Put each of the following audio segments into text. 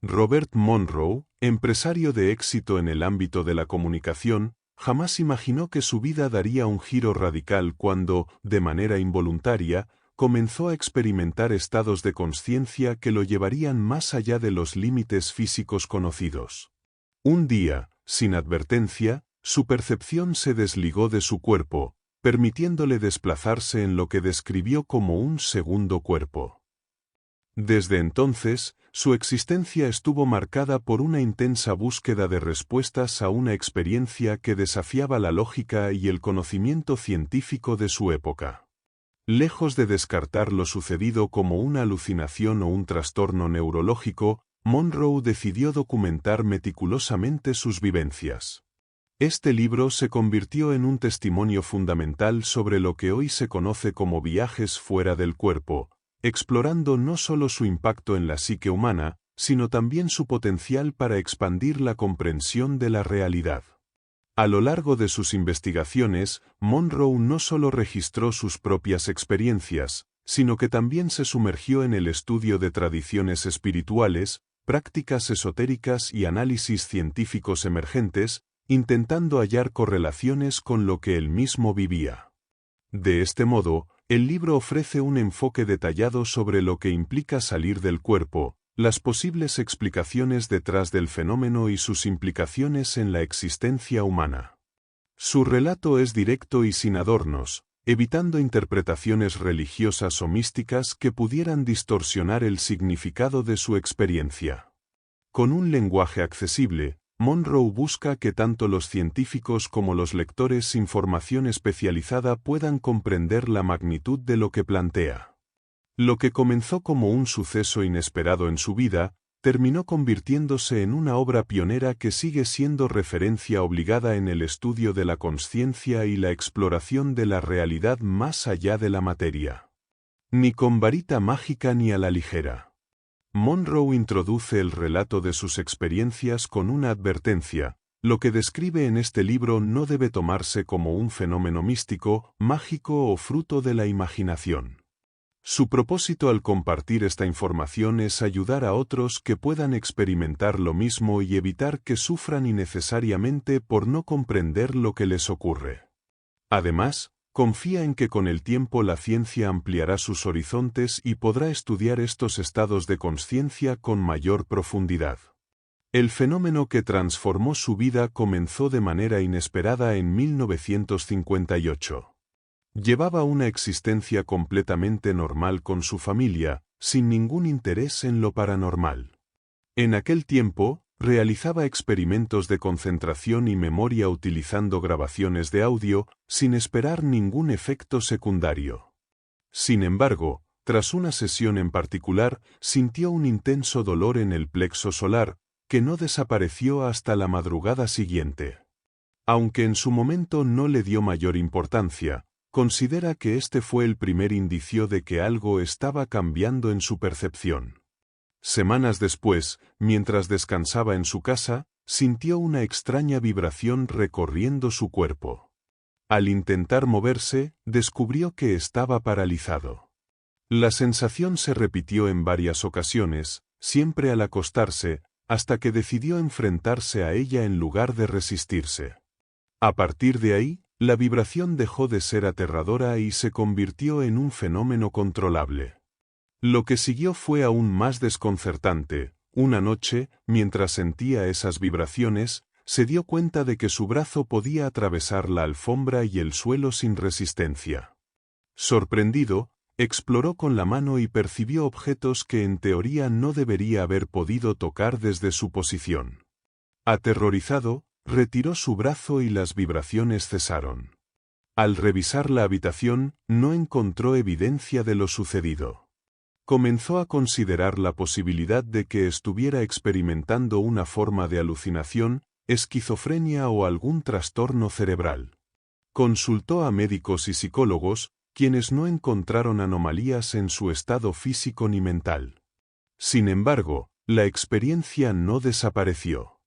Robert Monroe, empresario de éxito en el ámbito de la comunicación, jamás imaginó que su vida daría un giro radical cuando, de manera involuntaria, comenzó a experimentar estados de consciencia que lo llevarían más allá de los límites físicos conocidos. Un día, sin advertencia, su percepción se desligó de su cuerpo, permitiéndole desplazarse en lo que describió como un segundo cuerpo. Desde entonces, su existencia estuvo marcada por una intensa búsqueda de respuestas a una experiencia que desafiaba la lógica y el conocimiento científico de su época. Lejos de descartar lo sucedido como una alucinación o un trastorno neurológico, Monroe decidió documentar meticulosamente sus vivencias. Este libro se convirtió en un testimonio fundamental sobre lo que hoy se conoce como viajes fuera del cuerpo, explorando no solo su impacto en la psique humana, sino también su potencial para expandir la comprensión de la realidad. A lo largo de sus investigaciones, Monroe no solo registró sus propias experiencias, sino que también se sumergió en el estudio de tradiciones espirituales, prácticas esotéricas y análisis científicos emergentes, intentando hallar correlaciones con lo que él mismo vivía. De este modo, el libro ofrece un enfoque detallado sobre lo que implica salir del cuerpo, las posibles explicaciones detrás del fenómeno y sus implicaciones en la existencia humana. Su relato es directo y sin adornos, evitando interpretaciones religiosas o místicas que pudieran distorsionar el significado de su experiencia. Con un lenguaje accesible, Monroe busca que tanto los científicos como los lectores sin formación especializada puedan comprender la magnitud de lo que plantea. Lo que comenzó como un suceso inesperado en su vida, terminó convirtiéndose en una obra pionera que sigue siendo referencia obligada en el estudio de la consciencia y la exploración de la realidad más allá de la materia. Ni con varita mágica ni a la ligera. Monroe introduce el relato de sus experiencias con una advertencia: lo que describe en este libro no debe tomarse como un fenómeno místico, mágico o fruto de la imaginación. Su propósito al compartir esta información es ayudar a otros que puedan experimentar lo mismo y evitar que sufran innecesariamente por no comprender lo que les ocurre. Además, confía en que con el tiempo la ciencia ampliará sus horizontes y podrá estudiar estos estados de consciencia con mayor profundidad. El fenómeno que transformó su vida comenzó de manera inesperada en 1958. Llevaba una existencia completamente normal con su familia, sin ningún interés en lo paranormal. En aquel tiempo, realizaba experimentos de concentración y memoria utilizando grabaciones de audio, sin esperar ningún efecto secundario. Sin embargo, tras una sesión en particular, sintió un intenso dolor en el plexo solar, que no desapareció hasta la madrugada siguiente. Aunque en su momento no le dio mayor importancia, considera que este fue el primer indicio de que algo estaba cambiando en su percepción. Semanas después, mientras descansaba en su casa, sintió una extraña vibración recorriendo su cuerpo. Al intentar moverse, descubrió que estaba paralizado. La sensación se repitió en varias ocasiones, siempre al acostarse, hasta que decidió enfrentarse a ella en lugar de resistirse. A partir de ahí, la vibración dejó de ser aterradora y se convirtió en un fenómeno controlable. Lo que siguió fue aún más desconcertante. Una noche, mientras sentía esas vibraciones, se dio cuenta de que su brazo podía atravesar la alfombra y el suelo sin resistencia. Sorprendido, exploró con la mano y percibió objetos que en teoría no debería haber podido tocar desde su posición. Aterrorizado, retiró su brazo y las vibraciones cesaron. Al revisar la habitación, no encontró evidencia de lo sucedido. Comenzó a considerar la posibilidad de que estuviera experimentando una forma de alucinación, esquizofrenia o algún trastorno cerebral. Consultó a médicos y psicólogos, quienes no encontraron anomalías en su estado físico ni mental. Sin embargo, la experiencia no desapareció.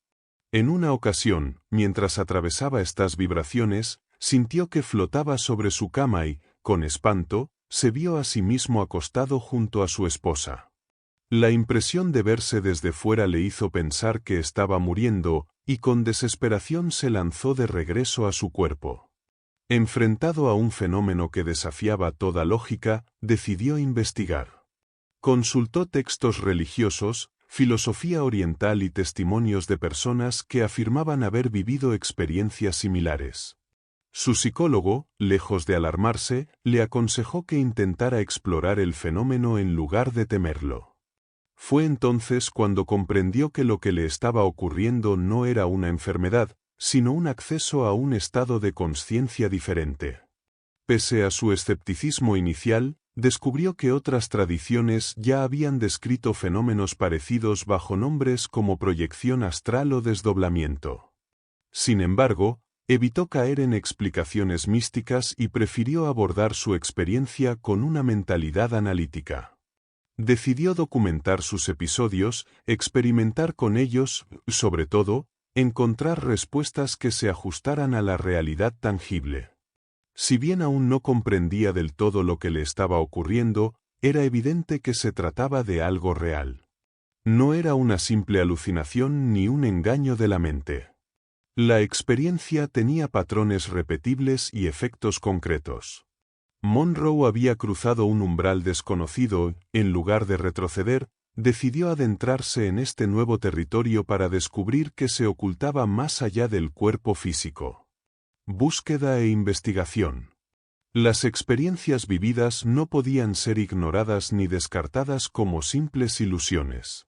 En una ocasión, mientras atravesaba estas vibraciones, sintió que flotaba sobre su cama y, con espanto, se vio a sí mismo acostado junto a su esposa. La impresión de verse desde fuera le hizo pensar que estaba muriendo, y con desesperación se lanzó de regreso a su cuerpo. Enfrentado a un fenómeno que desafiaba toda lógica, decidió investigar. Consultó textos religiosos, filosofía oriental y testimonios de personas que afirmaban haber vivido experiencias similares. Su psicólogo, lejos de alarmarse, le aconsejó que intentara explorar el fenómeno en lugar de temerlo. Fue entonces cuando comprendió que lo que le estaba ocurriendo no era una enfermedad, sino un acceso a un estado de consciencia diferente. Pese a su escepticismo inicial, descubrió que otras tradiciones ya habían descrito fenómenos parecidos bajo nombres como proyección astral o desdoblamiento. Sin embargo, evitó caer en explicaciones místicas y prefirió abordar su experiencia con una mentalidad analítica. Decidió documentar sus episodios, experimentar con ellos, sobre todo, encontrar respuestas que se ajustaran a la realidad tangible. Si bien aún no comprendía del todo lo que le estaba ocurriendo, era evidente que se trataba de algo real. No era una simple alucinación ni un engaño de la mente. La experiencia tenía patrones repetibles y efectos concretos. Monroe había cruzado un umbral desconocido, en lugar de retroceder, decidió adentrarse en este nuevo territorio para descubrir que se ocultaba más allá del cuerpo físico. Búsqueda e investigación. Las experiencias vividas no podían ser ignoradas ni descartadas como simples ilusiones.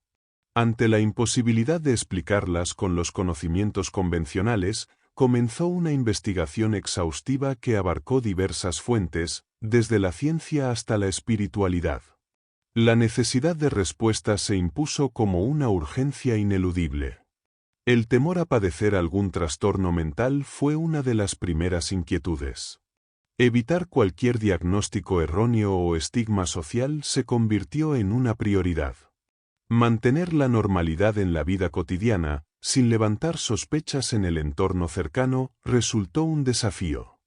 Ante la imposibilidad de explicarlas con los conocimientos convencionales, comenzó una investigación exhaustiva que abarcó diversas fuentes, desde la ciencia hasta la espiritualidad. La necesidad de respuestas se impuso como una urgencia ineludible. El temor a padecer algún trastorno mental fue una de las primeras inquietudes. Evitar cualquier diagnóstico erróneo o estigma social se convirtió en una prioridad. Mantener la normalidad en la vida cotidiana, sin levantar sospechas en el entorno cercano, resultó un desafío.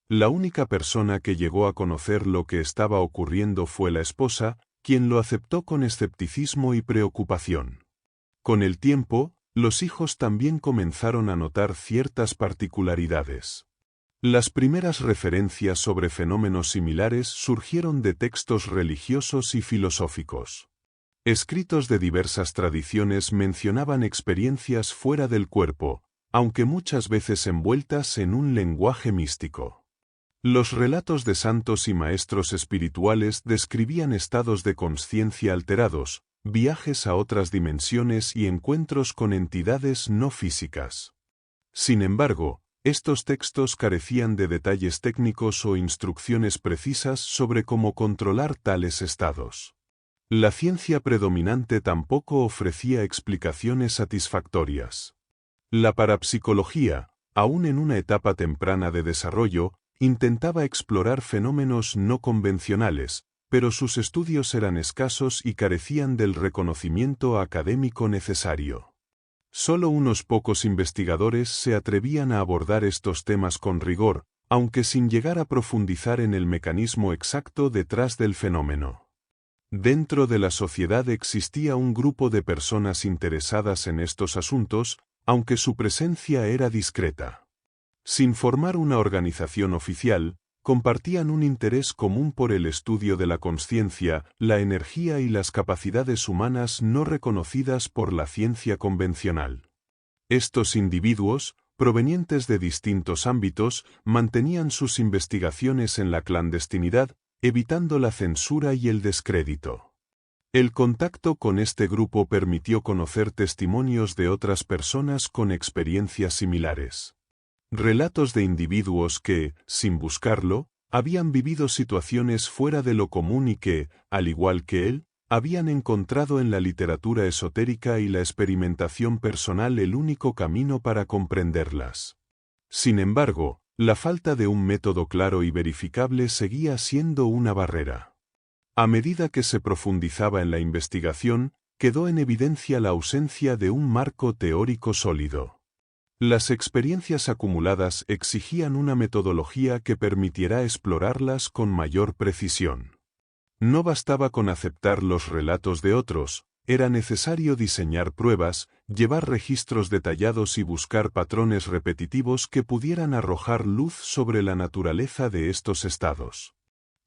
La única persona que llegó a conocer lo que estaba ocurriendo fue la esposa, quien lo aceptó con escepticismo y preocupación. Con el tiempo, los hijos también comenzaron a notar ciertas particularidades. Las primeras referencias sobre fenómenos similares surgieron de textos religiosos y filosóficos. Escritos de diversas tradiciones mencionaban experiencias fuera del cuerpo, aunque muchas veces envueltas en un lenguaje místico. Los relatos de santos y maestros espirituales describían estados de consciencia alterados, viajes a otras dimensiones y encuentros con entidades no físicas. Sin embargo, estos textos carecían de detalles técnicos o instrucciones precisas sobre cómo controlar tales estados. La ciencia predominante tampoco ofrecía explicaciones satisfactorias. La parapsicología, aún en una etapa temprana de desarrollo, intentaba explorar fenómenos no convencionales, pero sus estudios eran escasos y carecían del reconocimiento académico necesario. Solo unos pocos investigadores se atrevían a abordar estos temas con rigor, aunque sin llegar a profundizar en el mecanismo exacto detrás del fenómeno. Dentro de la sociedad existía un grupo de personas interesadas en estos asuntos, aunque su presencia era discreta. Sin formar una organización oficial, compartían un interés común por el estudio de la consciencia, la energía y las capacidades humanas no reconocidas por la ciencia convencional. Estos individuos, provenientes de distintos ámbitos, mantenían sus investigaciones en la clandestinidad, evitando la censura y el descrédito. El contacto con este grupo permitió conocer testimonios de otras personas con experiencias similares. Relatos de individuos que, sin buscarlo, habían vivido situaciones fuera de lo común y que, al igual que él, habían encontrado en la literatura esotérica y la experimentación personal el único camino para comprenderlas. Sin embargo, la falta de un método claro y verificable seguía siendo una barrera. A medida que se profundizaba en la investigación, quedó en evidencia la ausencia de un marco teórico sólido. Las experiencias acumuladas exigían una metodología que permitiera explorarlas con mayor precisión. No bastaba con aceptar los relatos de otros, era necesario diseñar pruebas, llevar registros detallados y buscar patrones repetitivos que pudieran arrojar luz sobre la naturaleza de estos estados.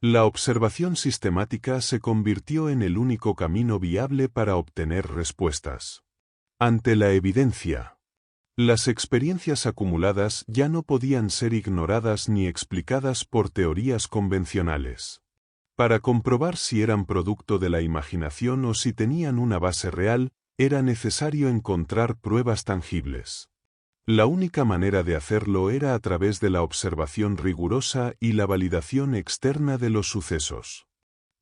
La observación sistemática se convirtió en el único camino viable para obtener respuestas. Ante la evidencia, las experiencias acumuladas ya no podían ser ignoradas ni explicadas por teorías convencionales. Para comprobar si eran producto de la imaginación o si tenían una base real, era necesario encontrar pruebas tangibles. La única manera de hacerlo era a través de la observación rigurosa y la validación externa de los sucesos.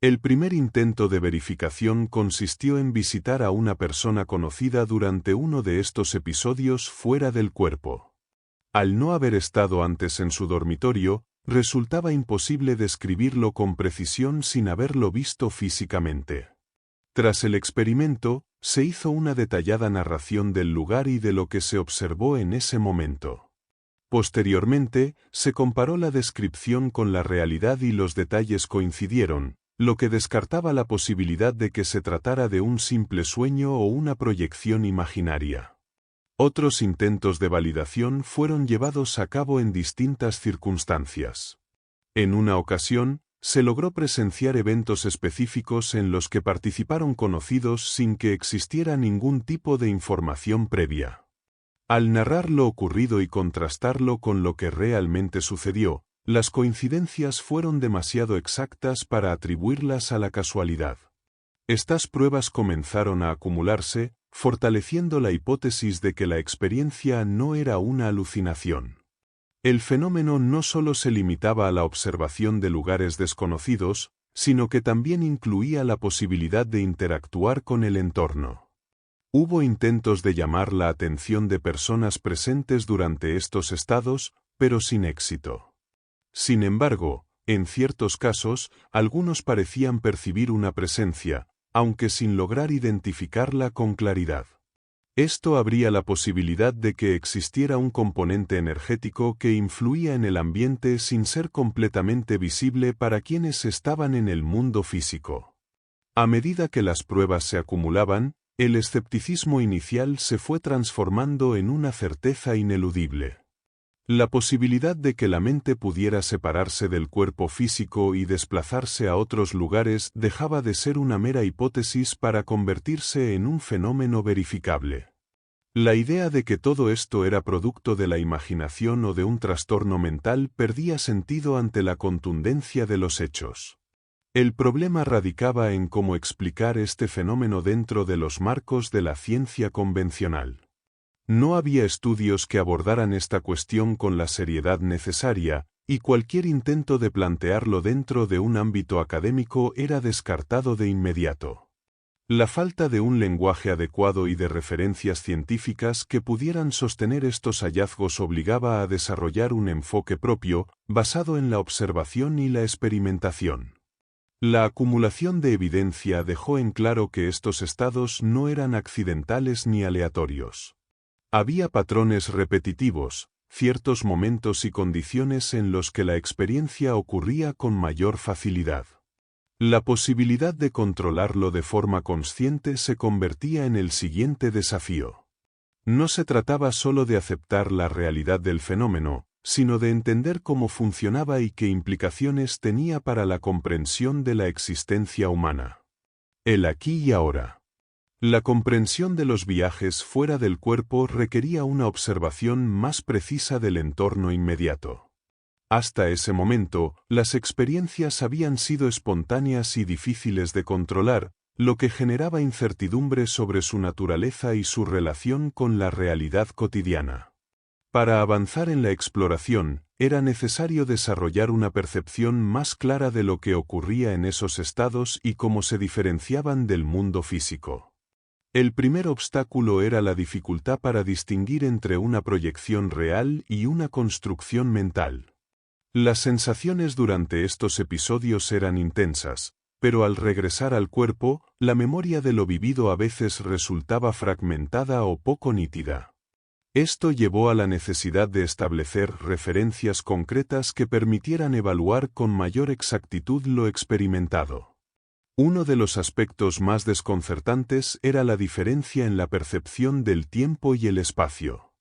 El primer intento de verificación consistió en visitar a una persona conocida durante uno de estos episodios fuera del cuerpo. Al no haber estado antes en su dormitorio, resultaba imposible describirlo con precisión sin haberlo visto físicamente. Tras el experimento, se hizo una detallada narración del lugar y de lo que se observó en ese momento. Posteriormente, se comparó la descripción con la realidad y los detalles coincidieron, lo que descartaba la posibilidad de que se tratara de un simple sueño o una proyección imaginaria. Otros intentos de validación fueron llevados a cabo en distintas circunstancias. En una ocasión, se logró presenciar eventos específicos en los que participaron conocidos sin que existiera ningún tipo de información previa. Al narrar lo ocurrido y contrastarlo con lo que realmente sucedió, las coincidencias fueron demasiado exactas para atribuirlas a la casualidad. Estas pruebas comenzaron a acumularse, fortaleciendo la hipótesis de que la experiencia no era una alucinación. El fenómeno no solo se limitaba a la observación de lugares desconocidos, sino que también incluía la posibilidad de interactuar con el entorno. Hubo intentos de llamar la atención de personas presentes durante estos estados, pero sin éxito. Sin embargo, en ciertos casos, algunos parecían percibir una presencia, aunque sin lograr identificarla con claridad. Esto abría la posibilidad de que existiera un componente energético que influía en el ambiente sin ser completamente visible para quienes estaban en el mundo físico. A medida que las pruebas se acumulaban, el escepticismo inicial se fue transformando en una certeza ineludible. La posibilidad de que la mente pudiera separarse del cuerpo físico y desplazarse a otros lugares dejaba de ser una mera hipótesis para convertirse en un fenómeno verificable. La idea de que todo esto era producto de la imaginación o de un trastorno mental perdía sentido ante la contundencia de los hechos. El problema radicaba en cómo explicar este fenómeno dentro de los marcos de la ciencia convencional. No había estudios que abordaran esta cuestión con la seriedad necesaria, y cualquier intento de plantearlo dentro de un ámbito académico era descartado de inmediato. La falta de un lenguaje adecuado y de referencias científicas que pudieran sostener estos hallazgos obligaba a desarrollar un enfoque propio, basado en la observación y la experimentación. La acumulación de evidencia dejó en claro que estos estados no eran accidentales ni aleatorios. Había patrones repetitivos, ciertos momentos y condiciones en los que la experiencia ocurría con mayor facilidad. La posibilidad de controlarlo de forma consciente se convertía en el siguiente desafío. No se trataba solo de aceptar la realidad del fenómeno, sino de entender cómo funcionaba y qué implicaciones tenía para la comprensión de la existencia humana. El aquí y ahora. La comprensión de los viajes fuera del cuerpo requería una observación más precisa del entorno inmediato. Hasta ese momento, las experiencias habían sido espontáneas y difíciles de controlar, lo que generaba incertidumbre sobre su naturaleza y su relación con la realidad cotidiana. Para avanzar en la exploración, era necesario desarrollar una percepción más clara de lo que ocurría en esos estados y cómo se diferenciaban del mundo físico. El primer obstáculo era la dificultad para distinguir entre una proyección real y una construcción mental. Las sensaciones durante estos episodios eran intensas, pero al regresar al cuerpo, la memoria de lo vivido a veces resultaba fragmentada o poco nítida. Esto llevó a la necesidad de establecer referencias concretas que permitieran evaluar con mayor exactitud lo experimentado. Uno de los aspectos más desconcertantes era la diferencia en la percepción del tiempo y el espacio.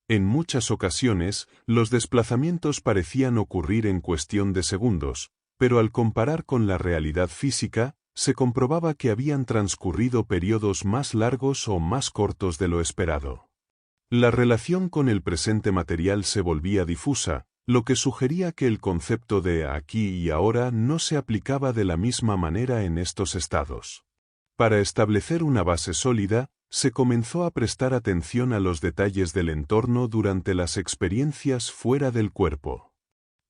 En muchas ocasiones, los desplazamientos parecían ocurrir en cuestión de segundos, pero al comparar con la realidad física, se comprobaba que habían transcurrido periodos más largos o más cortos de lo esperado. La relación con el presente material se volvía difusa, lo que sugería que el concepto de aquí y ahora no se aplicaba de la misma manera en estos estados. Para establecer una base sólida, se comenzó a prestar atención a los detalles del entorno durante las experiencias fuera del cuerpo.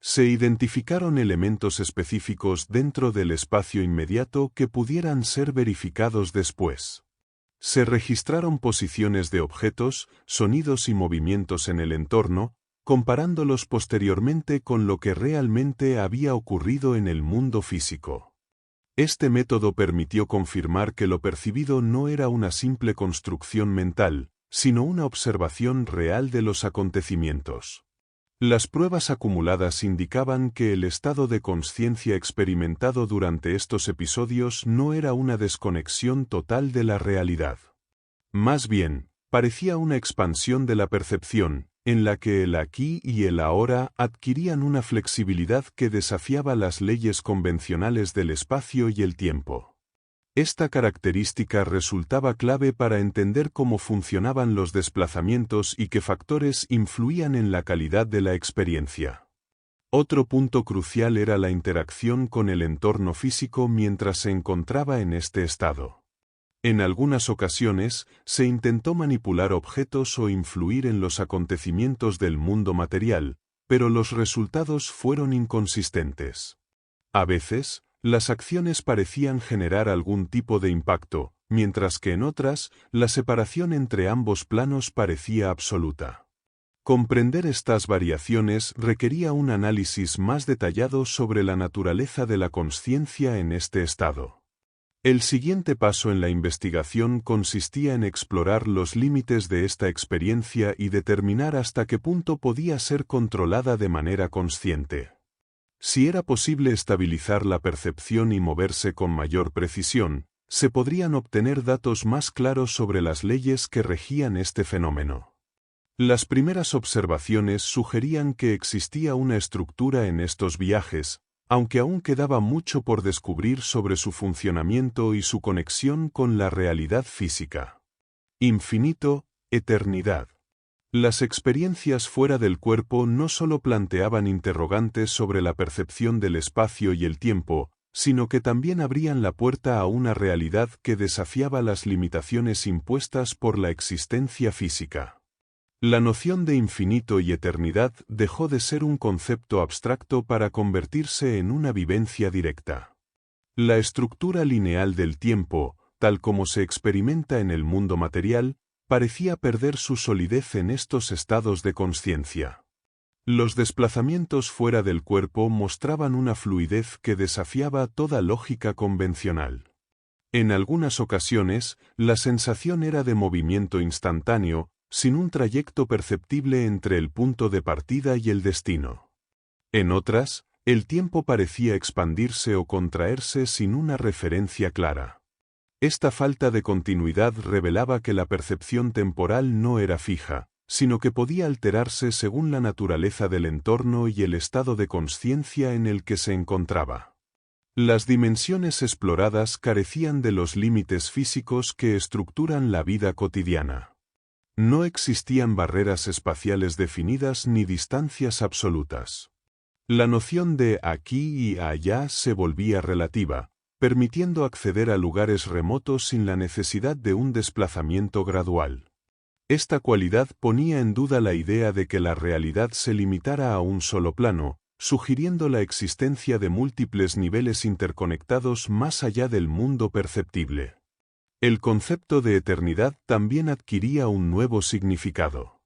Se identificaron elementos específicos dentro del espacio inmediato que pudieran ser verificados después. Se registraron posiciones de objetos, sonidos y movimientos en el entorno, comparándolos posteriormente con lo que realmente había ocurrido en el mundo físico. Este método permitió confirmar que lo percibido no era una simple construcción mental, sino una observación real de los acontecimientos. Las pruebas acumuladas indicaban que el estado de consciencia experimentado durante estos episodios no era una desconexión total de la realidad. Más bien, parecía una expansión de la percepción, en la que el aquí y el ahora adquirían una flexibilidad que desafiaba las leyes convencionales del espacio y el tiempo. Esta característica resultaba clave para entender cómo funcionaban los desplazamientos y qué factores influían en la calidad de la experiencia. Otro punto crucial era la interacción con el entorno físico mientras se encontraba en este estado. En algunas ocasiones, se intentó manipular objetos o influir en los acontecimientos del mundo material, pero los resultados fueron inconsistentes. A veces, las acciones parecían generar algún tipo de impacto, mientras que en otras, la separación entre ambos planos parecía absoluta. Comprender estas variaciones requería un análisis más detallado sobre la naturaleza de la consciencia en este estado. El siguiente paso en la investigación consistía en explorar los límites de esta experiencia y determinar hasta qué punto podía ser controlada de manera consciente. Si era posible estabilizar la percepción y moverse con mayor precisión, se podrían obtener datos más claros sobre las leyes que regían este fenómeno. Las primeras observaciones sugerían que existía una estructura en estos viajes, aunque aún quedaba mucho por descubrir sobre su funcionamiento y su conexión con la realidad física. Infinito, eternidad. Las experiencias fuera del cuerpo no solo planteaban interrogantes sobre la percepción del espacio y el tiempo, sino que también abrían la puerta a una realidad que desafiaba las limitaciones impuestas por la existencia física. La noción de infinito y eternidad dejó de ser un concepto abstracto para convertirse en una vivencia directa. La estructura lineal del tiempo, tal como se experimenta en el mundo material, parecía perder su solidez en estos estados de consciencia. Los desplazamientos fuera del cuerpo mostraban una fluidez que desafiaba toda lógica convencional. En algunas ocasiones, la sensación era de movimiento instantáneo, sin un trayecto perceptible entre el punto de partida y el destino. En otras, el tiempo parecía expandirse o contraerse sin una referencia clara. Esta falta de continuidad revelaba que la percepción temporal no era fija, sino que podía alterarse según la naturaleza del entorno y el estado de consciencia en el que se encontraba. Las dimensiones exploradas carecían de los límites físicos que estructuran la vida cotidiana. No existían barreras espaciales definidas ni distancias absolutas. La noción de aquí y allá se volvía relativa, permitiendo acceder a lugares remotos sin la necesidad de un desplazamiento gradual. Esta cualidad ponía en duda la idea de que la realidad se limitara a un solo plano, sugiriendo la existencia de múltiples niveles interconectados más allá del mundo perceptible. El concepto de eternidad también adquiría un nuevo significado.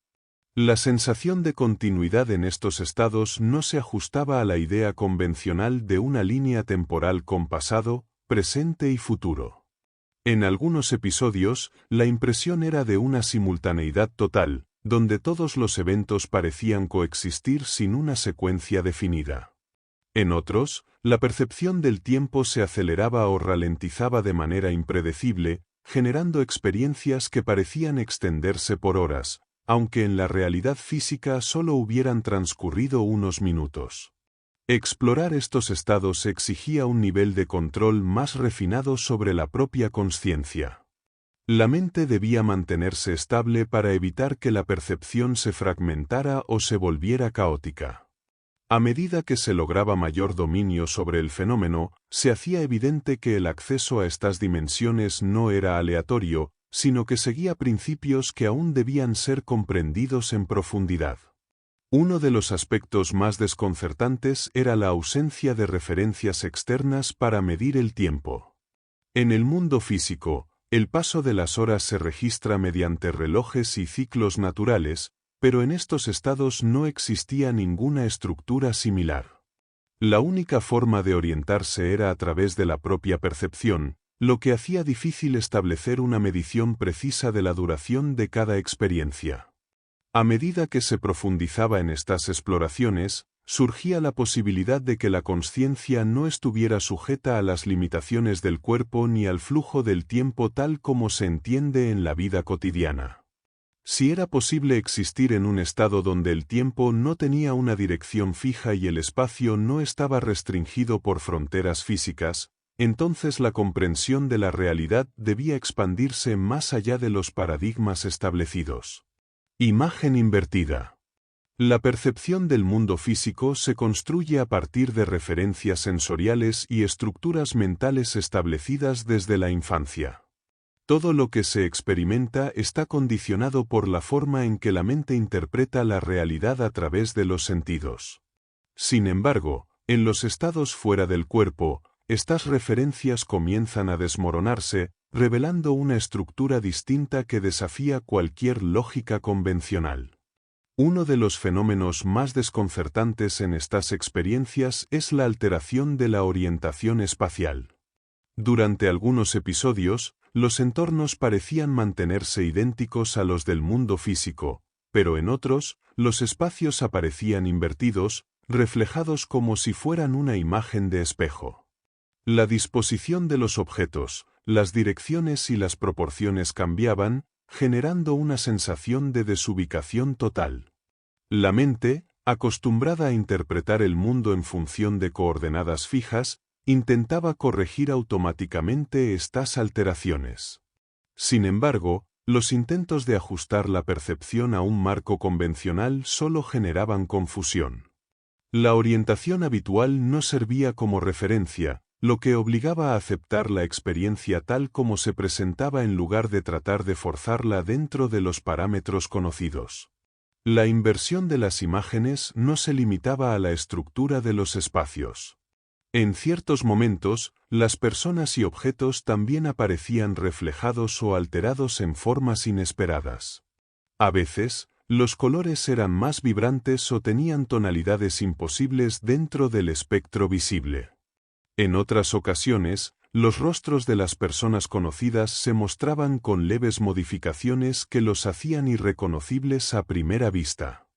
La sensación de continuidad en estos estados no se ajustaba a la idea convencional de una línea temporal con pasado, presente y futuro. En algunos episodios, la impresión era de una simultaneidad total, donde todos los eventos parecían coexistir sin una secuencia definida. En otros, la percepción del tiempo se aceleraba o ralentizaba de manera impredecible, generando experiencias que parecían extenderse por horas, aunque en la realidad física solo hubieran transcurrido unos minutos. Explorar estos estados exigía un nivel de control más refinado sobre la propia consciencia. La mente debía mantenerse estable para evitar que la percepción se fragmentara o se volviera caótica. A medida que se lograba mayor dominio sobre el fenómeno, se hacía evidente que el acceso a estas dimensiones no era aleatorio, sino que seguía principios que aún debían ser comprendidos en profundidad. Uno de los aspectos más desconcertantes era la ausencia de referencias externas para medir el tiempo. En el mundo físico, el paso de las horas se registra mediante relojes y ciclos naturales, pero en estos estados no existía ninguna estructura similar. La única forma de orientarse era a través de la propia percepción, lo que hacía difícil establecer una medición precisa de la duración de cada experiencia. A medida que se profundizaba en estas exploraciones, surgía la posibilidad de que la consciencia no estuviera sujeta a las limitaciones del cuerpo ni al flujo del tiempo tal como se entiende en la vida cotidiana. Si era posible existir en un estado donde el tiempo no tenía una dirección fija y el espacio no estaba restringido por fronteras físicas, entonces la comprensión de la realidad debía expandirse más allá de los paradigmas establecidos. Imagen invertida. La percepción del mundo físico se construye a partir de referencias sensoriales y estructuras mentales establecidas desde la infancia. Todo lo que se experimenta está condicionado por la forma en que la mente interpreta la realidad a través de los sentidos. Sin embargo, en los estados fuera del cuerpo, estas referencias comienzan a desmoronarse, revelando una estructura distinta que desafía cualquier lógica convencional. Uno de los fenómenos más desconcertantes en estas experiencias es la alteración de la orientación espacial. Durante algunos episodios, los entornos parecían mantenerse idénticos a los del mundo físico, pero en otros, los espacios aparecían invertidos, reflejados como si fueran una imagen de espejo. La disposición de los objetos, las direcciones y las proporciones cambiaban, generando una sensación de desubicación total. La mente, acostumbrada a interpretar el mundo en función de coordenadas fijas, intentaba corregir automáticamente estas alteraciones. Sin embargo, los intentos de ajustar la percepción a un marco convencional solo generaban confusión. La orientación habitual no servía como referencia, lo que obligaba a aceptar la experiencia tal como se presentaba en lugar de tratar de forzarla dentro de los parámetros conocidos. La inversión de las imágenes no se limitaba a la estructura de los espacios. En ciertos momentos, las personas y objetos también aparecían reflejados o alterados en formas inesperadas. A veces, los colores eran más vibrantes o tenían tonalidades imposibles dentro del espectro visible. En otras ocasiones, los rostros de las personas conocidas se mostraban con leves modificaciones que los hacían irreconocibles a primera vista.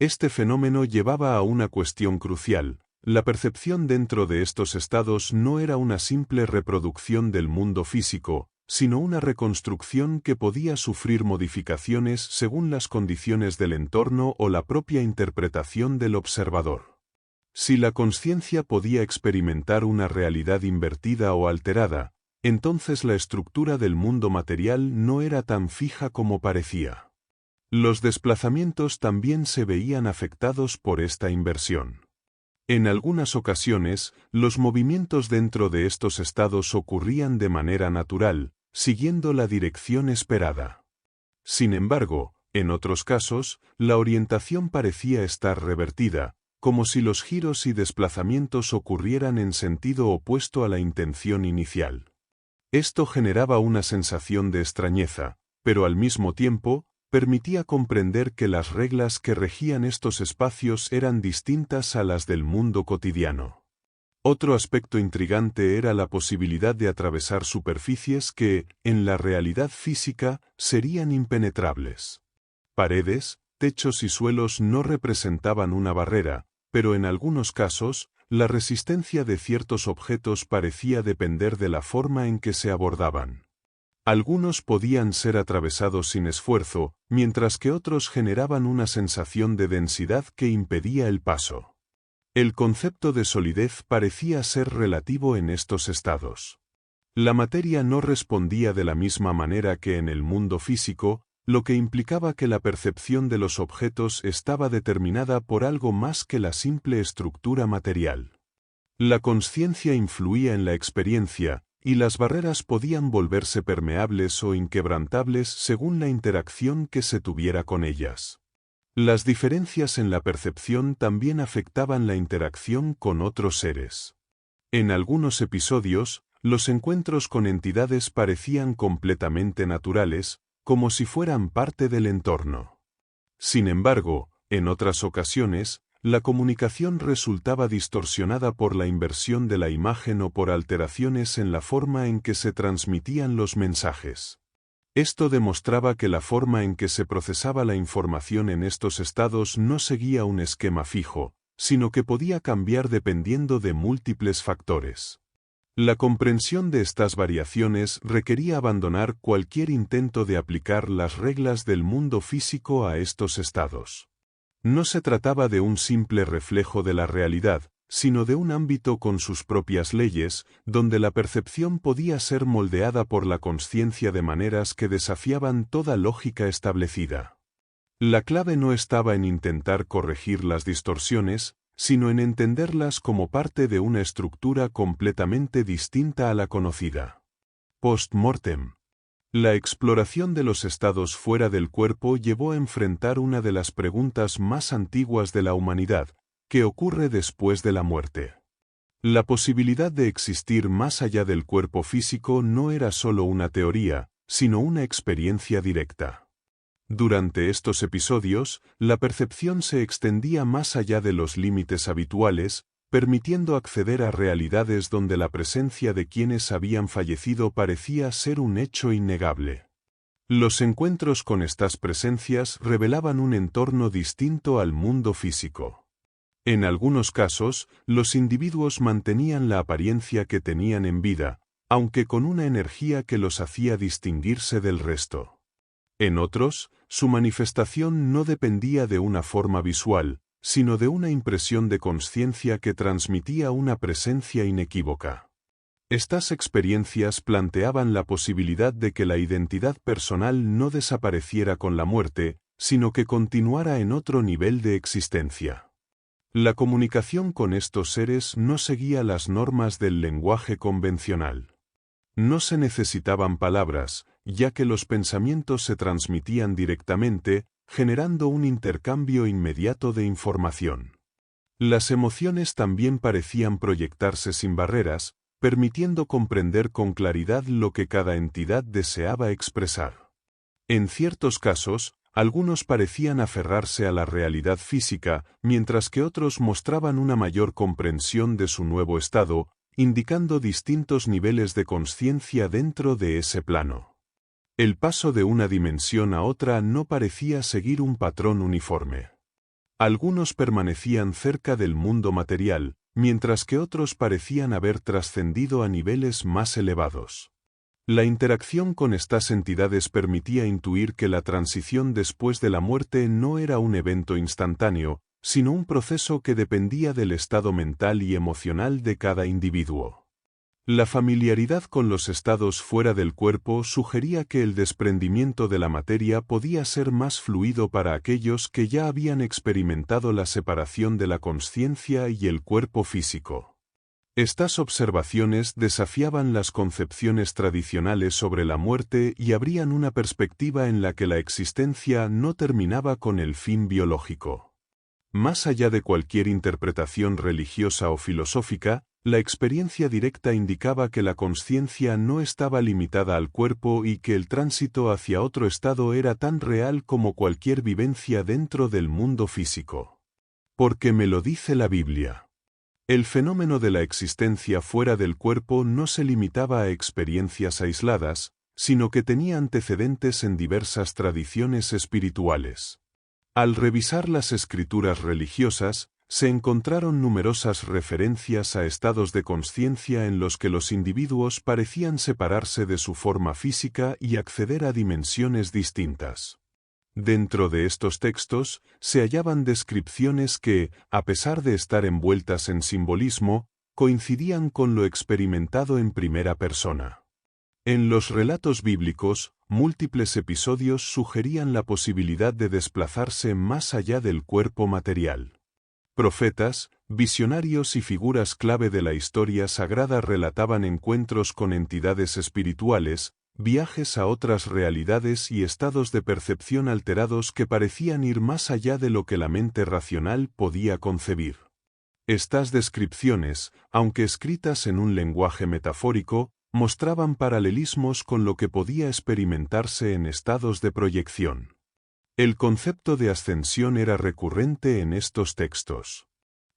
Este fenómeno llevaba a una cuestión crucial. La percepción dentro de estos estados no era una simple reproducción del mundo físico, sino una reconstrucción que podía sufrir modificaciones según las condiciones del entorno o la propia interpretación del observador. Si la consciencia podía experimentar una realidad invertida o alterada, entonces la estructura del mundo material no era tan fija como parecía. Los desplazamientos también se veían afectados por esta inversión. En algunas ocasiones, los movimientos dentro de estos estados ocurrían de manera natural, siguiendo la dirección esperada. Sin embargo, en otros casos, la orientación parecía estar revertida, como si los giros y desplazamientos ocurrieran en sentido opuesto a la intención inicial. Esto generaba una sensación de extrañeza, pero al mismo tiempo, permitía comprender que las reglas que regían estos espacios eran distintas a las del mundo cotidiano. Otro aspecto intrigante era la posibilidad de atravesar superficies que, en la realidad física, serían impenetrables. Paredes, techos y suelos no representaban una barrera, pero en algunos casos, la resistencia de ciertos objetos parecía depender de la forma en que se abordaban. Algunos podían ser atravesados sin esfuerzo, mientras que otros generaban una sensación de densidad que impedía el paso. El concepto de solidez parecía ser relativo en estos estados. La materia no respondía de la misma manera que en el mundo físico, lo que implicaba que la percepción de los objetos estaba determinada por algo más que la simple estructura material. La consciencia influía en la experiencia, y las barreras podían volverse permeables o inquebrantables según la interacción que se tuviera con ellas. Las diferencias en la percepción también afectaban la interacción con otros seres. En algunos episodios, los encuentros con entidades parecían completamente naturales, como si fueran parte del entorno. Sin embargo, en otras ocasiones, la comunicación resultaba distorsionada por la inversión de la imagen o por alteraciones en la forma en que se transmitían los mensajes. Esto demostraba que la forma en que se procesaba la información en estos estados no seguía un esquema fijo, sino que podía cambiar dependiendo de múltiples factores. La comprensión de estas variaciones requería abandonar cualquier intento de aplicar las reglas del mundo físico a estos estados. No se trataba de un simple reflejo de la realidad, sino de un ámbito con sus propias leyes, donde la percepción podía ser moldeada por la consciencia de maneras que desafiaban toda lógica establecida. La clave no estaba en intentar corregir las distorsiones, sino en entenderlas como parte de una estructura completamente distinta a la conocida. Post-mortem. La exploración de los estados fuera del cuerpo llevó a enfrentar una de las preguntas más antiguas de la humanidad: ¿qué ocurre después de la muerte? La posibilidad de existir más allá del cuerpo físico no era solo una teoría, sino una experiencia directa. Durante estos episodios, la percepción se extendía más allá de los límites habituales, permitiendo acceder a realidades donde la presencia de quienes habían fallecido parecía ser un hecho innegable. Los encuentros con estas presencias revelaban un entorno distinto al mundo físico. En algunos casos, los individuos mantenían la apariencia que tenían en vida, aunque con una energía que los hacía distinguirse del resto. En otros, su manifestación no dependía de una forma visual, sino de una impresión de consciencia que transmitía una presencia inequívoca. Estas experiencias planteaban la posibilidad de que la identidad personal no desapareciera con la muerte, sino que continuara en otro nivel de existencia. La comunicación con estos seres no seguía las normas del lenguaje convencional. No se necesitaban palabras, ya que los pensamientos se transmitían directamente, generando un intercambio inmediato de información. Las emociones también parecían proyectarse sin barreras, permitiendo comprender con claridad lo que cada entidad deseaba expresar. En ciertos casos, algunos parecían aferrarse a la realidad física, mientras que otros mostraban una mayor comprensión de su nuevo estado, indicando distintos niveles de consciencia dentro de ese plano. El paso de una dimensión a otra no parecía seguir un patrón uniforme. Algunos permanecían cerca del mundo material, mientras que otros parecían haber trascendido a niveles más elevados. La interacción con estas entidades permitía intuir que la transición después de la muerte no era un evento instantáneo, sino un proceso que dependía del estado mental y emocional de cada individuo. La familiaridad con los estados fuera del cuerpo sugería que el desprendimiento de la materia podía ser más fluido para aquellos que ya habían experimentado la separación de la consciencia y el cuerpo físico. Estas observaciones desafiaban las concepciones tradicionales sobre la muerte y abrían una perspectiva en la que la existencia no terminaba con el fin biológico. Más allá de cualquier interpretación religiosa o filosófica, la experiencia directa indicaba que la consciencia no estaba limitada al cuerpo y que el tránsito hacia otro estado era tan real como cualquier vivencia dentro del mundo físico. Porque me lo dice la Biblia. El fenómeno de la existencia fuera del cuerpo no se limitaba a experiencias aisladas, sino que tenía antecedentes en diversas tradiciones espirituales. Al revisar las escrituras religiosas, Se encontraron numerosas referencias a estados de consciencia en los que los individuos parecían separarse de su forma física y acceder a dimensiones distintas. Dentro de estos textos se hallaban descripciones que, a pesar de estar envueltas en simbolismo, coincidían con lo experimentado en primera persona. En los relatos bíblicos, múltiples episodios sugerían la posibilidad de desplazarse más allá del cuerpo material. Profetas, visionarios y figuras clave de la historia sagrada relataban encuentros con entidades espirituales, viajes a otras realidades y estados de percepción alterados que parecían ir más allá de lo que la mente racional podía concebir. Estas descripciones, aunque escritas en un lenguaje metafórico, mostraban paralelismos con lo que podía experimentarse en estados de proyección. El concepto de ascensión era recurrente en estos textos.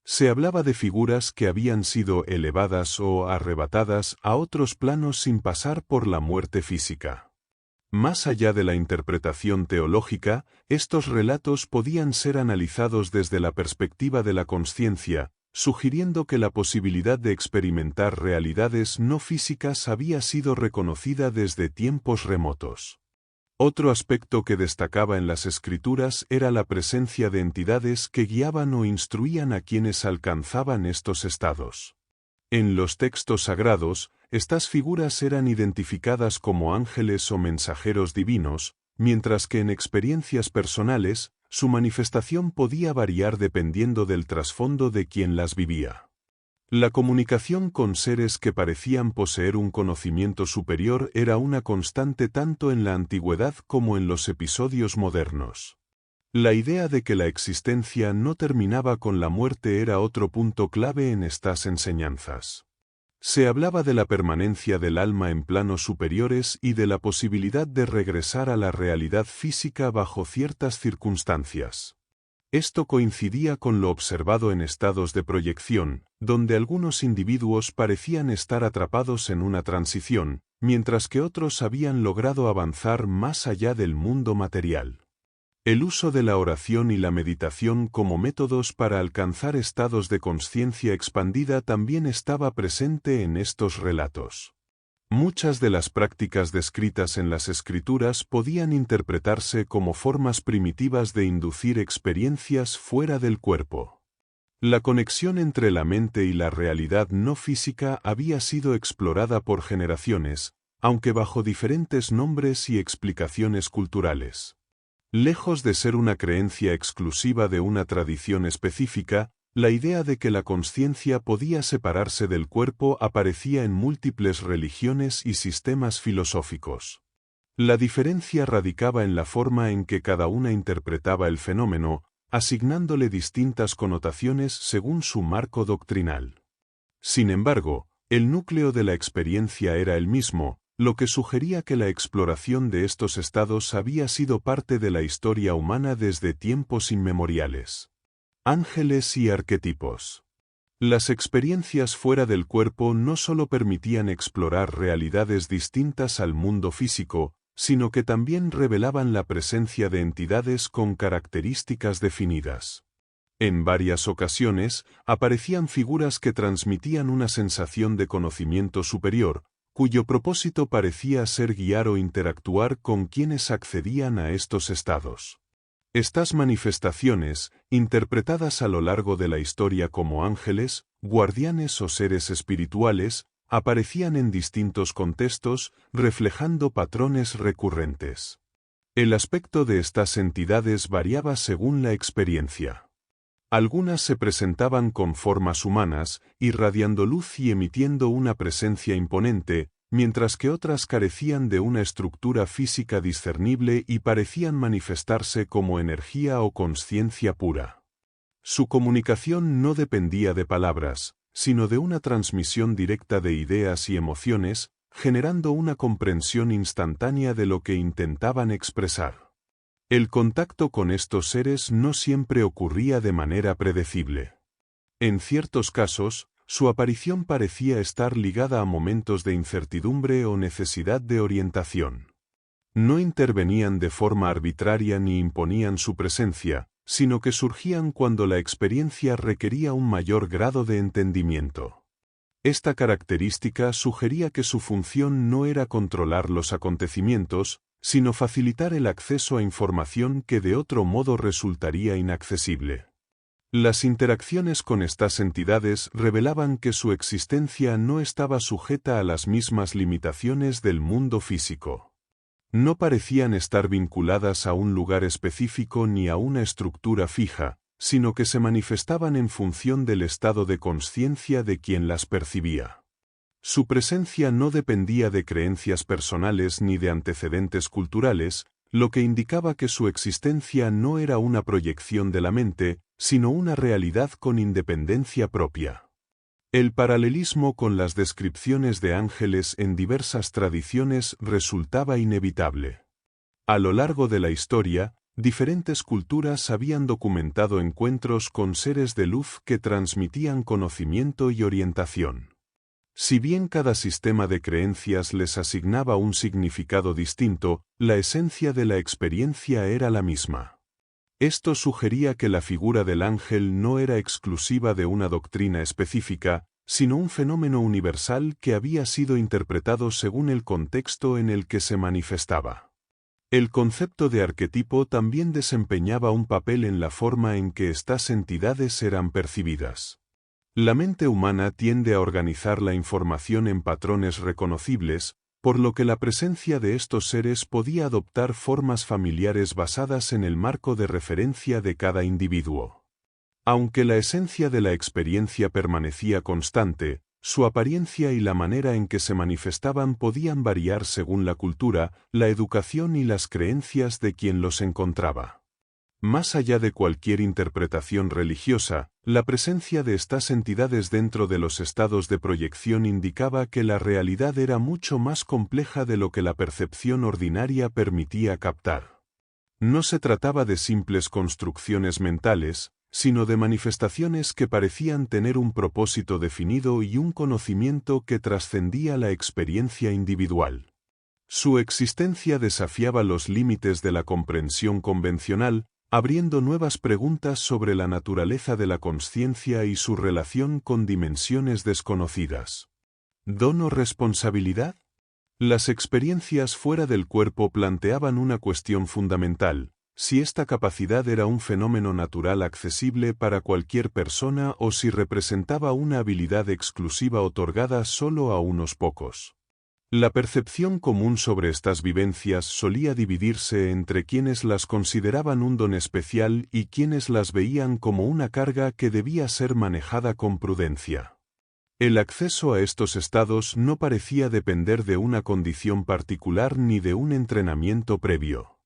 Se hablaba de figuras que habían sido elevadas o arrebatadas a otros planos sin pasar por la muerte física. Más allá de la interpretación teológica, estos relatos podían ser analizados desde la perspectiva de la consciencia, sugiriendo que la posibilidad de experimentar realidades no físicas había sido reconocida desde tiempos remotos. Otro aspecto que destacaba en las escrituras era la presencia de entidades que guiaban o instruían a quienes alcanzaban estos estados. En los textos sagrados, estas figuras eran identificadas como ángeles o mensajeros divinos, mientras que en experiencias personales, su manifestación podía variar dependiendo del trasfondo de quien las vivía. La comunicación con seres que parecían poseer un conocimiento superior era una constante tanto en la antigüedad como en los episodios modernos. La idea de que la existencia no terminaba con la muerte era otro punto clave en estas enseñanzas. Se hablaba de la permanencia del alma en planos superiores y de la posibilidad de regresar a la realidad física bajo ciertas circunstancias. Esto coincidía con lo observado en estados de proyección, donde algunos individuos parecían estar atrapados en una transición, mientras que otros habían logrado avanzar más allá del mundo material. El uso de la oración y la meditación como métodos para alcanzar estados de consciencia expandida también estaba presente en estos relatos. Muchas de las prácticas descritas en las escrituras podían interpretarse como formas primitivas de inducir experiencias fuera del cuerpo. La conexión entre la mente y la realidad no física había sido explorada por generaciones, aunque bajo diferentes nombres y explicaciones culturales. Lejos de ser una creencia exclusiva de una tradición específica, la idea de que la consciencia podía separarse del cuerpo aparecía en múltiples religiones y sistemas filosóficos. La diferencia radicaba en la forma en que cada una interpretaba el fenómeno, asignándole distintas connotaciones según su marco doctrinal. Sin embargo, el núcleo de la experiencia era el mismo, lo que sugería que la exploración de estos estados había sido parte de la historia humana desde tiempos inmemoriales. Ángeles y arquetipos. Las experiencias fuera del cuerpo no solo permitían explorar realidades distintas al mundo físico, sino que también revelaban la presencia de entidades con características definidas. En varias ocasiones, aparecían figuras que transmitían una sensación de conocimiento superior, cuyo propósito parecía ser guiar o interactuar con quienes accedían a estos estados. Estas manifestaciones, interpretadas a lo largo de la historia como ángeles, guardianes o seres espirituales, aparecían en distintos contextos, reflejando patrones recurrentes. El aspecto de estas entidades variaba según la experiencia. Algunas se presentaban con formas humanas, irradiando luz y emitiendo una presencia imponente, mientras que otras carecían de una estructura física discernible y parecían manifestarse como energía o consciencia pura. Su comunicación no dependía de palabras, sino de una transmisión directa de ideas y emociones, generando una comprensión instantánea de lo que intentaban expresar. El contacto con estos seres no siempre ocurría de manera predecible. En ciertos casos, su aparición parecía estar ligada a momentos de incertidumbre o necesidad de orientación. No intervenían de forma arbitraria ni imponían su presencia, sino que surgían cuando la experiencia requería un mayor grado de entendimiento. Esta característica sugería que su función no era controlar los acontecimientos, sino facilitar el acceso a información que de otro modo resultaría inaccesible. Las interacciones con estas entidades revelaban que su existencia no estaba sujeta a las mismas limitaciones del mundo físico. No parecían estar vinculadas a un lugar específico ni a una estructura fija, sino que se manifestaban en función del estado de conciencia de quien las percibía. Su presencia no dependía de creencias personales ni de antecedentes culturales, lo que indicaba que su existencia no era una proyección de la mente, sino una realidad con independencia propia. El paralelismo con las descripciones de ángeles en diversas tradiciones resultaba inevitable. A lo largo de la historia, diferentes culturas habían documentado encuentros con seres de luz que transmitían conocimiento y orientación. Si bien cada sistema de creencias les asignaba un significado distinto, la esencia de la experiencia era la misma. Esto sugería que la figura del ángel no era exclusiva de una doctrina específica, sino un fenómeno universal que había sido interpretado según el contexto en el que se manifestaba. El concepto de arquetipo también desempeñaba un papel en la forma en que estas entidades eran percibidas. La mente humana tiende a organizar la información en patrones reconocibles, por lo que la presencia de estos seres podía adoptar formas familiares basadas en el marco de referencia de cada individuo. Aunque la esencia de la experiencia permanecía constante, su apariencia y la manera en que se manifestaban podían variar según la cultura, la educación y las creencias de quien los encontraba. Más allá de cualquier interpretación religiosa, la presencia de estas entidades dentro de los estados de proyección indicaba que la realidad era mucho más compleja de lo que la percepción ordinaria permitía captar. No se trataba de simples construcciones mentales, sino de manifestaciones que parecían tener un propósito definido y un conocimiento que trascendía la experiencia individual. Su existencia desafiaba los límites de la comprensión convencional, abriendo nuevas preguntas sobre la naturaleza de la consciencia y su relación con dimensiones desconocidas. ¿Don o responsabilidad? Las experiencias fuera del cuerpo planteaban una cuestión fundamental: si esta capacidad era un fenómeno natural accesible para cualquier persona o si representaba una habilidad exclusiva otorgada solo a unos pocos. La percepción común sobre estas vivencias solía dividirse entre quienes las consideraban un don especial y quienes las veían como una carga que debía ser manejada con prudencia. El acceso a estos estados no parecía depender de una condición particular ni de un entrenamiento previo.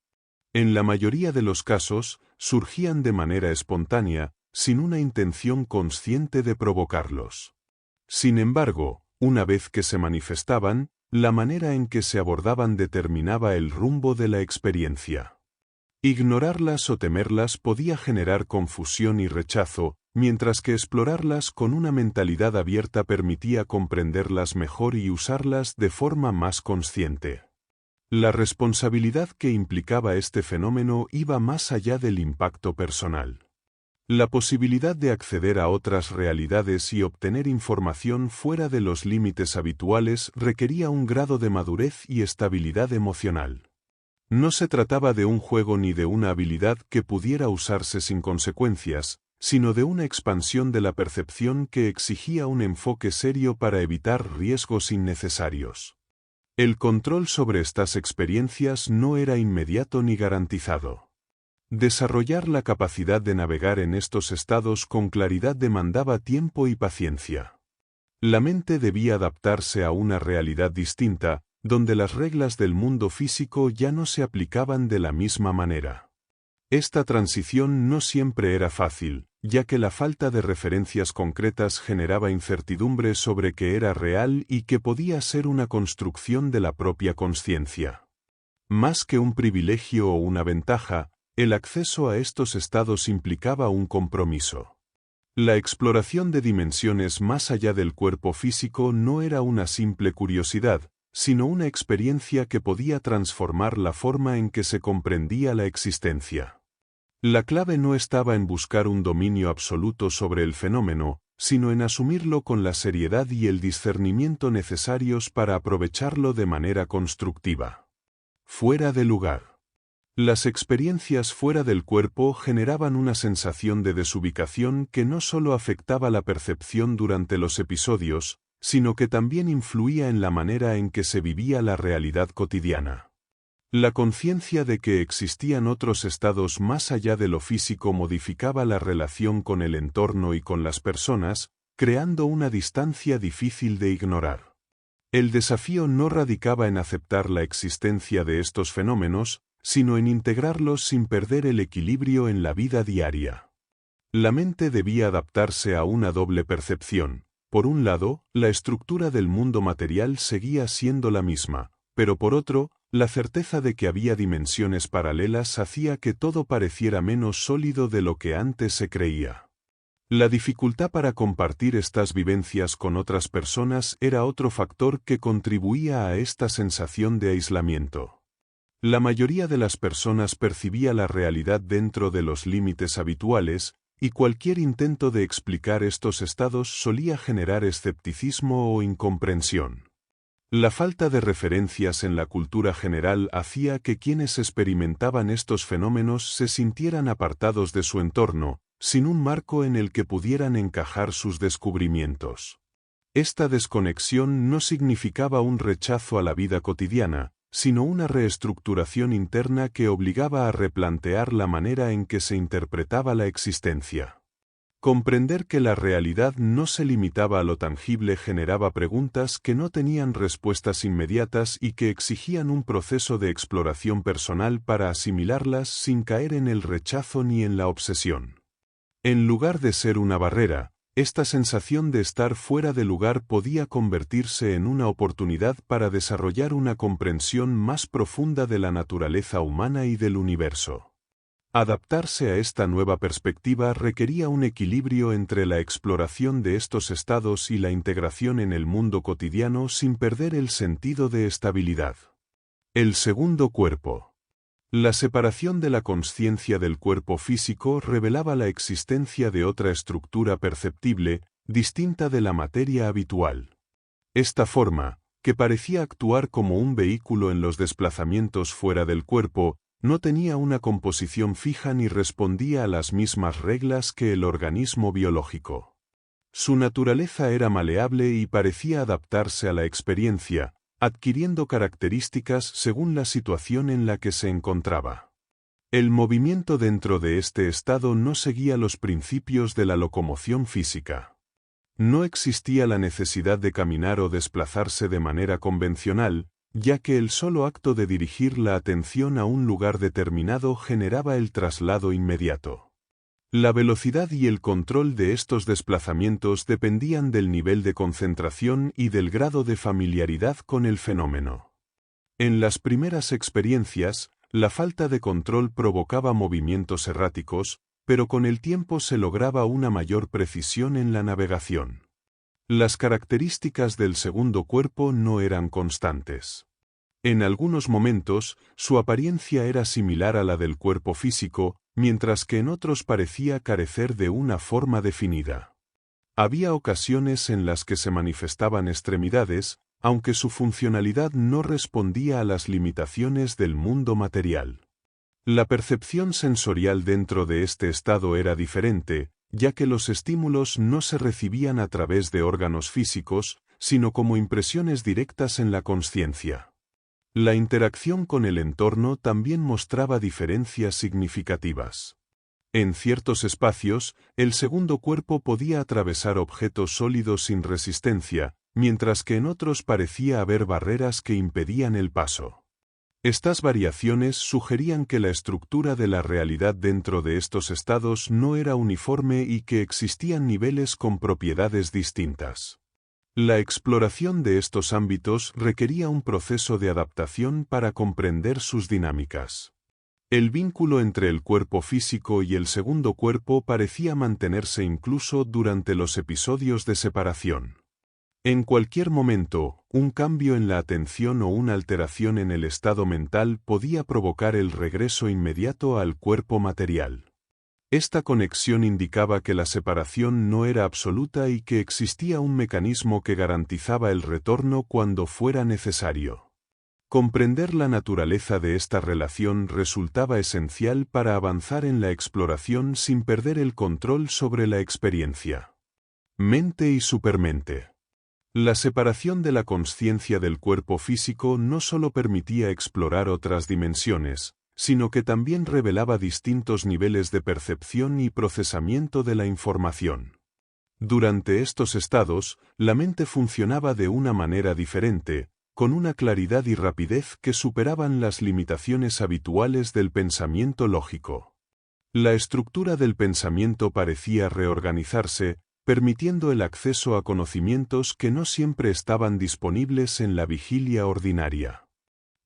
En la mayoría de los casos, surgían de manera espontánea, sin una intención consciente de provocarlos. Sin embargo, una vez que se manifestaban, la manera en que se abordaban determinaba el rumbo de la experiencia. Ignorarlas o temerlas podía generar confusión y rechazo, mientras que explorarlas con una mentalidad abierta permitía comprenderlas mejor y usarlas de forma más consciente. La responsabilidad que implicaba este fenómeno iba más allá del impacto personal. La posibilidad de acceder a otras realidades y obtener información fuera de los límites habituales requería un grado de madurez y estabilidad emocional. No se trataba de un juego ni de una habilidad que pudiera usarse sin consecuencias, sino de una expansión de la percepción que exigía un enfoque serio para evitar riesgos innecesarios. El control sobre estas experiencias no era inmediato ni garantizado. Desarrollar la capacidad de navegar en estos estados con claridad demandaba tiempo y paciencia. La mente debía adaptarse a una realidad distinta, donde las reglas del mundo físico ya no se aplicaban de la misma manera. Esta transición no siempre era fácil, ya que la falta de referencias concretas generaba incertidumbre sobre qué era real y qué podía ser una construcción de la propia consciencia. Más que un privilegio o una ventaja, el acceso a estos estados implicaba un compromiso. La exploración de dimensiones más allá del cuerpo físico no era una simple curiosidad, sino una experiencia que podía transformar la forma en que se comprendía la existencia. La clave no estaba en buscar un dominio absoluto sobre el fenómeno, sino en asumirlo con la seriedad y el discernimiento necesarios para aprovecharlo de manera constructiva. Fuera de lugar. Las experiencias fuera del cuerpo generaban una sensación de desubicación que no solo afectaba la percepción durante los episodios, sino que también influía en la manera en que se vivía la realidad cotidiana. La conciencia de que existían otros estados más allá de lo físico modificaba la relación con el entorno y con las personas, creando una distancia difícil de ignorar. El desafío no radicaba en aceptar la existencia de estos fenómenos, sino en integrarlos sin perder el equilibrio en la vida diaria. La mente debía adaptarse a una doble percepción. Por un lado, la estructura del mundo material seguía siendo la misma, pero por otro, la certeza de que había dimensiones paralelas hacía que todo pareciera menos sólido de lo que antes se creía. La dificultad para compartir estas vivencias con otras personas era otro factor que contribuía a esta sensación de aislamiento. La mayoría de las personas percibía la realidad dentro de los límites habituales, y cualquier intento de explicar estos estados solía generar escepticismo o incomprensión. La falta de referencias en la cultura general hacía que quienes experimentaban estos fenómenos se sintieran apartados de su entorno, sin un marco en el que pudieran encajar sus descubrimientos. Esta desconexión no significaba un rechazo a la vida cotidiana, sino una reestructuración interna que obligaba a replantear la manera en que se interpretaba la existencia. Comprender que la realidad no se limitaba a lo tangible generaba preguntas que no tenían respuestas inmediatas y que exigían un proceso de exploración personal para asimilarlas sin caer en el rechazo ni en la obsesión. En lugar de ser una barrera, esta sensación de estar fuera de lugar podía convertirse en una oportunidad para desarrollar una comprensión más profunda de la naturaleza humana y del universo. Adaptarse a esta nueva perspectiva requería un equilibrio entre la exploración de estos estados y la integración en el mundo cotidiano sin perder el sentido de estabilidad. El segundo cuerpo. La separación de la consciencia del cuerpo físico revelaba la existencia de otra estructura perceptible, distinta de la materia habitual. Esta forma, que parecía actuar como un vehículo en los desplazamientos fuera del cuerpo, no tenía una composición fija ni respondía a las mismas reglas que el organismo biológico. Su naturaleza era maleable y parecía adaptarse a la experiencia, adquiriendo características según la situación en la que se encontraba. El movimiento dentro de este estado no seguía los principios de la locomoción física. No existía la necesidad de caminar o desplazarse de manera convencional, ya que el solo acto de dirigir la atención a un lugar determinado generaba el traslado inmediato. La velocidad y el control de estos desplazamientos dependían del nivel de concentración y del grado de familiaridad con el fenómeno. En las primeras experiencias, la falta de control provocaba movimientos erráticos, pero con el tiempo se lograba una mayor precisión en la navegación. Las características del segundo cuerpo no eran constantes. En algunos momentos, su apariencia era similar a la del cuerpo físico, mientras que en otros parecía carecer de una forma definida. Había ocasiones en las que se manifestaban extremidades, aunque su funcionalidad no respondía a las limitaciones del mundo material. La percepción sensorial dentro de este estado era diferente, ya que los estímulos no se recibían a través de órganos físicos, sino como impresiones directas en la consciencia. La interacción con el entorno también mostraba diferencias significativas. En ciertos espacios, el segundo cuerpo podía atravesar objetos sólidos sin resistencia, mientras que en otros parecía haber barreras que impedían el paso. Estas variaciones sugerían que la estructura de la realidad dentro de estos estados no era uniforme y que existían niveles con propiedades distintas. La exploración de estos ámbitos requería un proceso de adaptación para comprender sus dinámicas. El vínculo entre el cuerpo físico y el segundo cuerpo parecía mantenerse incluso durante los episodios de separación. En cualquier momento, un cambio en la atención o una alteración en el estado mental podía provocar el regreso inmediato al cuerpo material. Esta conexión indicaba que la separación no era absoluta y que existía un mecanismo que garantizaba el retorno cuando fuera necesario. Comprender la naturaleza de esta relación resultaba esencial para avanzar en la exploración sin perder el control sobre la experiencia. Mente y supermente. La separación de la consciencia del cuerpo físico no solo permitía explorar otras dimensiones, sino que también revelaba distintos niveles de percepción y procesamiento de la información. Durante estos estados, la mente funcionaba de una manera diferente, con una claridad y rapidez que superaban las limitaciones habituales del pensamiento lógico. La estructura del pensamiento parecía reorganizarse, permitiendo el acceso a conocimientos que no siempre estaban disponibles en la vigilia ordinaria.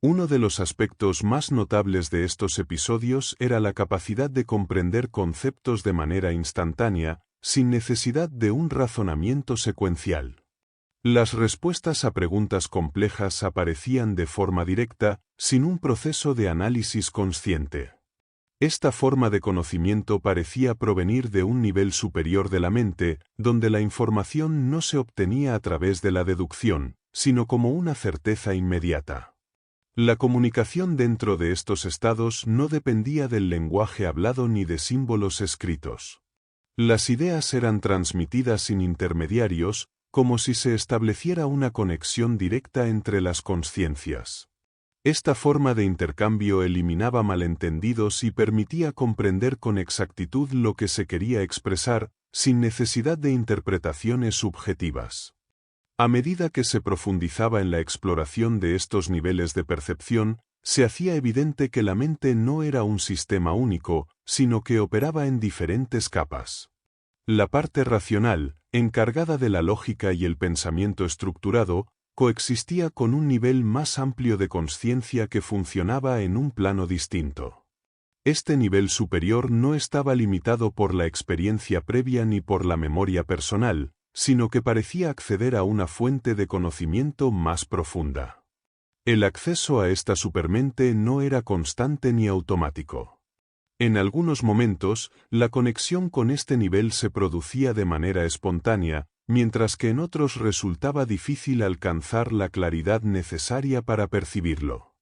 Uno de los aspectos más notables de estos episodios era la capacidad de comprender conceptos de manera instantánea, sin necesidad de un razonamiento secuencial. Las respuestas a preguntas complejas aparecían de forma directa, sin un proceso de análisis consciente. Esta forma de conocimiento parecía provenir de un nivel superior de la mente, donde la información no se obtenía a través de la deducción, sino como una certeza inmediata. La comunicación dentro de estos estados no dependía del lenguaje hablado ni de símbolos escritos. Las ideas eran transmitidas sin intermediarios, como si se estableciera una conexión directa entre las consciencias. Esta forma de intercambio eliminaba malentendidos y permitía comprender con exactitud lo que se quería expresar, sin necesidad de interpretaciones subjetivas. A medida que se profundizaba en la exploración de estos niveles de percepción, se hacía evidente que la mente no era un sistema único, sino que operaba en diferentes capas. La parte racional, encargada de la lógica y el pensamiento estructurado, coexistía con un nivel más amplio de consciencia que funcionaba en un plano distinto. Este nivel superior no estaba limitado por la experiencia previa ni por la memoria personal, sino que parecía acceder a una fuente de conocimiento más profunda. El acceso a esta supermente no era constante ni automático. En algunos momentos, la conexión con este nivel se producía de manera espontánea, mientras que en otros resultaba difícil alcanzar la claridad necesaria para percibirlo.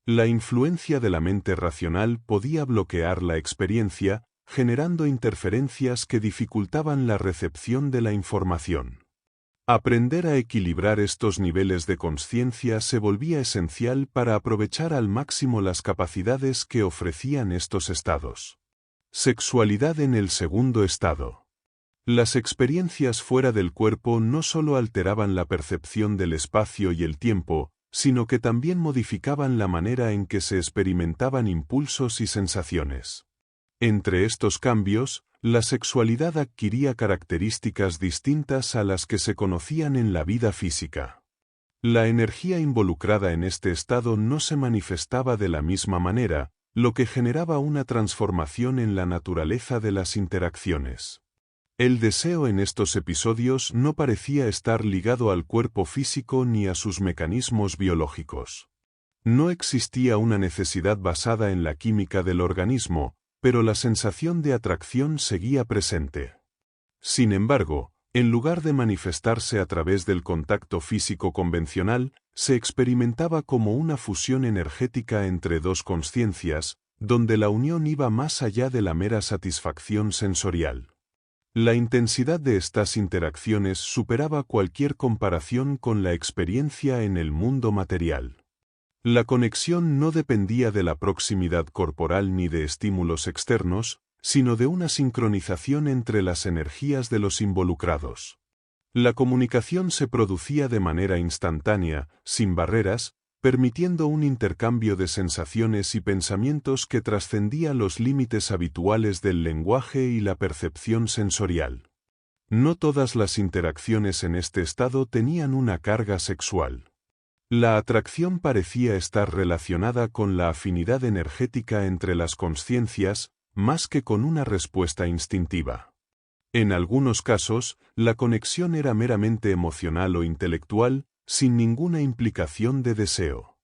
La influencia de la mente racional podía bloquear la experiencia, generando interferencias que dificultaban la recepción de la información. Aprender a equilibrar estos niveles de consciencia se volvía esencial para aprovechar al máximo las capacidades que ofrecían estos estados. Sexualidad en el segundo estado. Las experiencias fuera del cuerpo no solo alteraban la percepción del espacio y el tiempo, sino que también modificaban la manera en que se experimentaban impulsos y sensaciones. Entre estos cambios, la sexualidad adquiría características distintas a las que se conocían en la vida física. La energía involucrada en este estado no se manifestaba de la misma manera, lo que generaba una transformación en la naturaleza de las interacciones. El deseo en estos episodios no parecía estar ligado al cuerpo físico ni a sus mecanismos biológicos. No existía una necesidad basada en la química del organismo, pero la sensación de atracción seguía presente. Sin embargo, en lugar de manifestarse a través del contacto físico convencional, se experimentaba como una fusión energética entre dos consciencias, donde la unión iba más allá de la mera satisfacción sensorial. La intensidad de estas interacciones superaba cualquier comparación con la experiencia en el mundo material. La conexión no dependía de la proximidad corporal ni de estímulos externos, sino de una sincronización entre las energías de los involucrados. La comunicación se producía de manera instantánea, sin barreras, permitiendo un intercambio de sensaciones y pensamientos que trascendía los límites habituales del lenguaje y la percepción sensorial. No todas las interacciones en este estado tenían una carga sexual. La atracción parecía estar relacionada con la afinidad energética entre las consciencias, más que con una respuesta instintiva. En algunos casos, la conexión era meramente emocional o intelectual, sin ninguna implicación de deseo.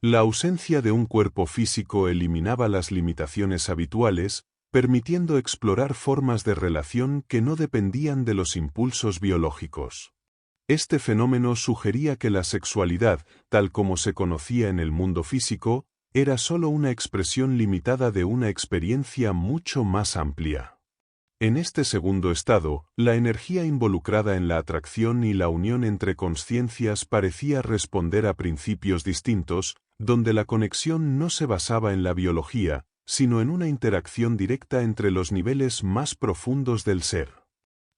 La ausencia de un cuerpo físico eliminaba las limitaciones habituales, permitiendo explorar formas de relación que no dependían de los impulsos biológicos. Este fenómeno sugería que la sexualidad, tal como se conocía en el mundo físico, era solo una expresión limitada de una experiencia mucho más amplia. En este segundo estado, la energía involucrada en la atracción y la unión entre consciencias parecía responder a principios distintos, donde la conexión no se basaba en la biología, sino en una interacción directa entre los niveles más profundos del ser.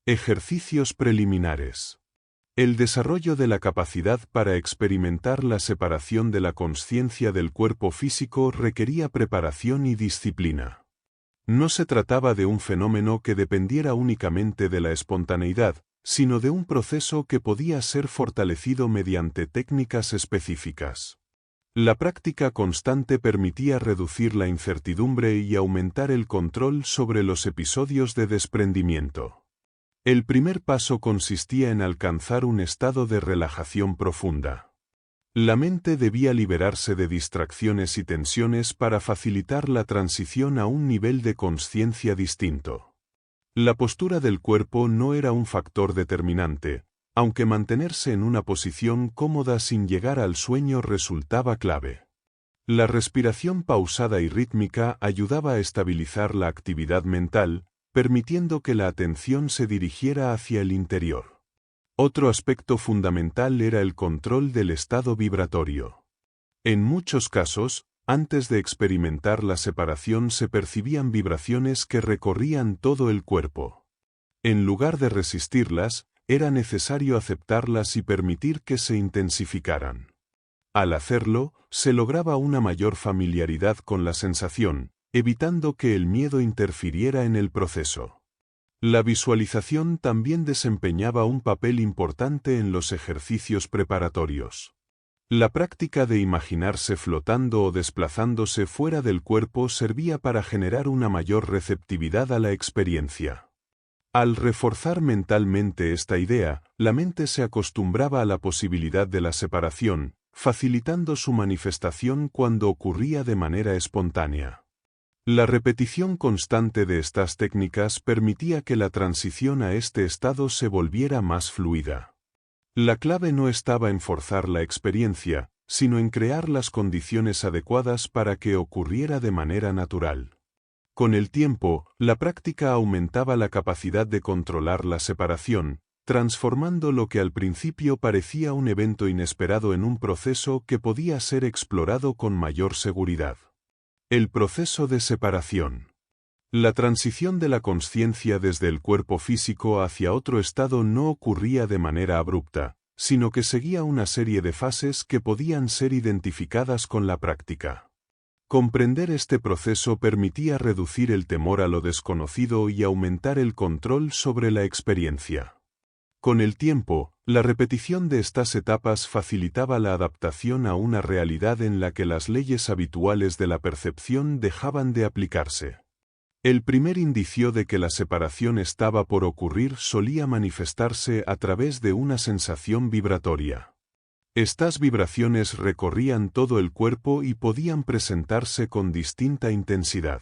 Ejercicios preliminares. El desarrollo de la capacidad para experimentar la separación de la consciencia del cuerpo físico requería preparación y disciplina. No se trataba de un fenómeno que dependiera únicamente de la espontaneidad, sino de un proceso que podía ser fortalecido mediante técnicas específicas. La práctica constante permitía reducir la incertidumbre y aumentar el control sobre los episodios de desprendimiento. El primer paso consistía en alcanzar un estado de relajación profunda. La mente debía liberarse de distracciones y tensiones para facilitar la transición a un nivel de consciencia distinto. La postura del cuerpo no era un factor determinante, aunque mantenerse en una posición cómoda sin llegar al sueño resultaba clave. La respiración pausada y rítmica ayudaba a estabilizar la actividad mental, permitiendo que la atención se dirigiera hacia el interior. Otro aspecto fundamental era el control del estado vibratorio. En muchos casos, antes de experimentar la separación se percibían vibraciones que recorrían todo el cuerpo. En lugar de resistirlas, era necesario aceptarlas y permitir que se intensificaran. Al hacerlo, se lograba una mayor familiaridad con la sensación, evitando que el miedo interfiriera en el proceso. La visualización también desempeñaba un papel importante en los ejercicios preparatorios. La práctica de imaginarse flotando o desplazándose fuera del cuerpo servía para generar una mayor receptividad a la experiencia. Al reforzar mentalmente esta idea, la mente se acostumbraba a la posibilidad de la separación, facilitando su manifestación cuando ocurría de manera espontánea. La repetición constante de estas técnicas permitía que la transición a este estado se volviera más fluida. La clave no estaba en forzar la experiencia, sino en crear las condiciones adecuadas para que ocurriera de manera natural. Con el tiempo, la práctica aumentaba la capacidad de controlar la separación, transformando lo que al principio parecía un evento inesperado en un proceso que podía ser explorado con mayor seguridad. El proceso de separación. La transición de la consciencia desde el cuerpo físico hacia otro estado no ocurría de manera abrupta, sino que seguía una serie de fases que podían ser identificadas con la práctica. Comprender este proceso permitía reducir el temor a lo desconocido y aumentar el control sobre la experiencia. Con el tiempo, la repetición de estas etapas facilitaba la adaptación a una realidad en la que las leyes habituales de la percepción dejaban de aplicarse. El primer indicio de que la separación estaba por ocurrir solía manifestarse a través de una sensación vibratoria. Estas vibraciones recorrían todo el cuerpo y podían presentarse con distinta intensidad.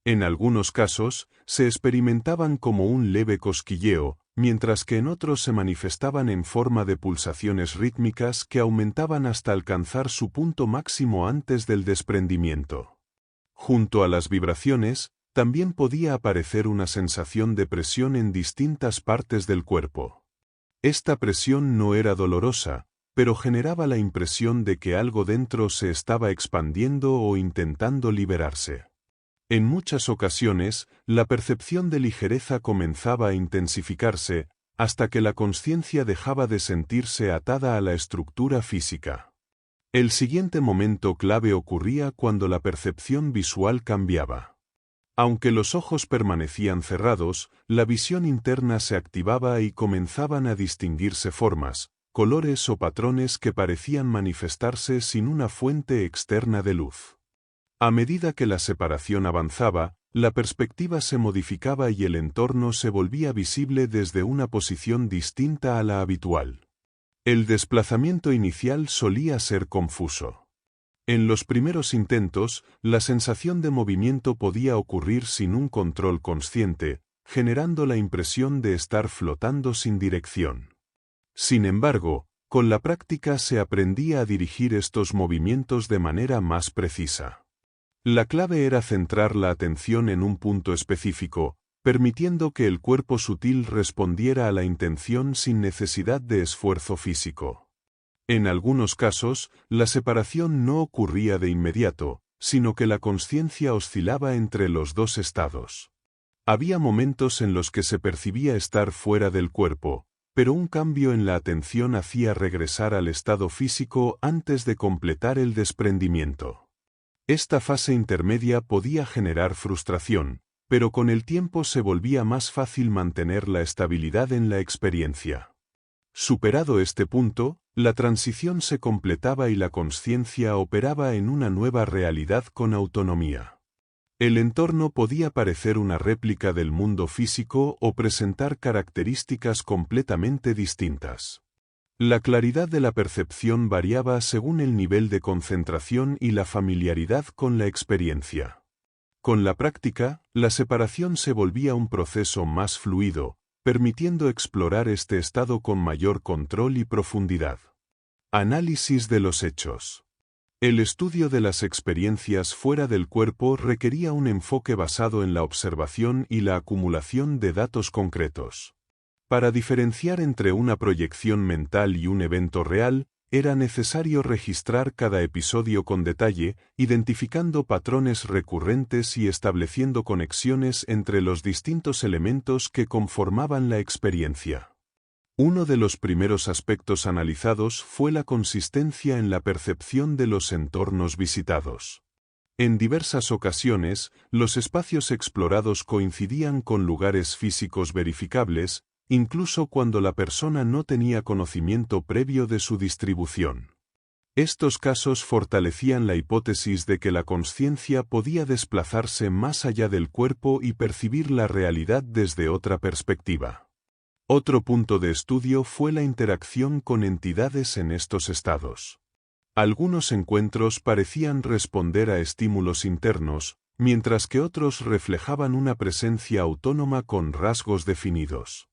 En algunos casos, se experimentaban como un leve cosquilleo, mientras que en otros se manifestaban en forma de pulsaciones rítmicas que aumentaban hasta alcanzar su punto máximo antes del desprendimiento. Junto a las vibraciones, también podía aparecer una sensación de presión en distintas partes del cuerpo. Esta presión no era dolorosa, pero generaba la impresión de que algo dentro se estaba expandiendo o intentando liberarse. En muchas ocasiones, la percepción de ligereza comenzaba a intensificarse, hasta que la consciencia dejaba de sentirse atada a la estructura física. El siguiente momento clave ocurría cuando la percepción visual cambiaba. Aunque los ojos permanecían cerrados, la visión interna se activaba y comenzaban a distinguirse formas, colores o patrones que parecían manifestarse sin una fuente externa de luz. A medida que la separación avanzaba, la perspectiva se modificaba y el entorno se volvía visible desde una posición distinta a la habitual. El desplazamiento inicial solía ser confuso. En los primeros intentos, la sensación de movimiento podía ocurrir sin un control consciente, generando la impresión de estar flotando sin dirección. Sin embargo, con la práctica se aprendía a dirigir estos movimientos de manera más precisa. La clave era centrar la atención en un punto específico, permitiendo que el cuerpo sutil respondiera a la intención sin necesidad de esfuerzo físico. En algunos casos, la separación no ocurría de inmediato, sino que la consciencia oscilaba entre los dos estados. Había momentos en los que se percibía estar fuera del cuerpo, pero un cambio en la atención hacía regresar al estado físico antes de completar el desprendimiento. Esta fase intermedia podía generar frustración, pero con el tiempo se volvía más fácil mantener la estabilidad en la experiencia. Superado este punto, la transición se completaba y la consciencia operaba en una nueva realidad con autonomía. El entorno podía parecer una réplica del mundo físico o presentar características completamente distintas. La claridad de la percepción variaba según el nivel de concentración y la familiaridad con la experiencia. Con la práctica, la separación se volvía un proceso más fluido, permitiendo explorar este estado con mayor control y profundidad. Análisis de los hechos. El estudio de las experiencias fuera del cuerpo requería un enfoque basado en la observación y la acumulación de datos concretos. Para diferenciar entre una proyección mental y un evento real, era necesario registrar cada episodio con detalle, identificando patrones recurrentes y estableciendo conexiones entre los distintos elementos que conformaban la experiencia. Uno de los primeros aspectos analizados fue la consistencia en la percepción de los entornos visitados. En diversas ocasiones, los espacios explorados coincidían con lugares físicos verificables, incluso cuando la persona no tenía conocimiento previo de su distribución. Estos casos fortalecían la hipótesis de que la consciencia podía desplazarse más allá del cuerpo y percibir la realidad desde otra perspectiva. Otro punto de estudio fue la interacción con entidades en estos estados. Algunos encuentros parecían responder a estímulos internos, mientras que otros reflejaban una presencia autónoma con rasgos definidos.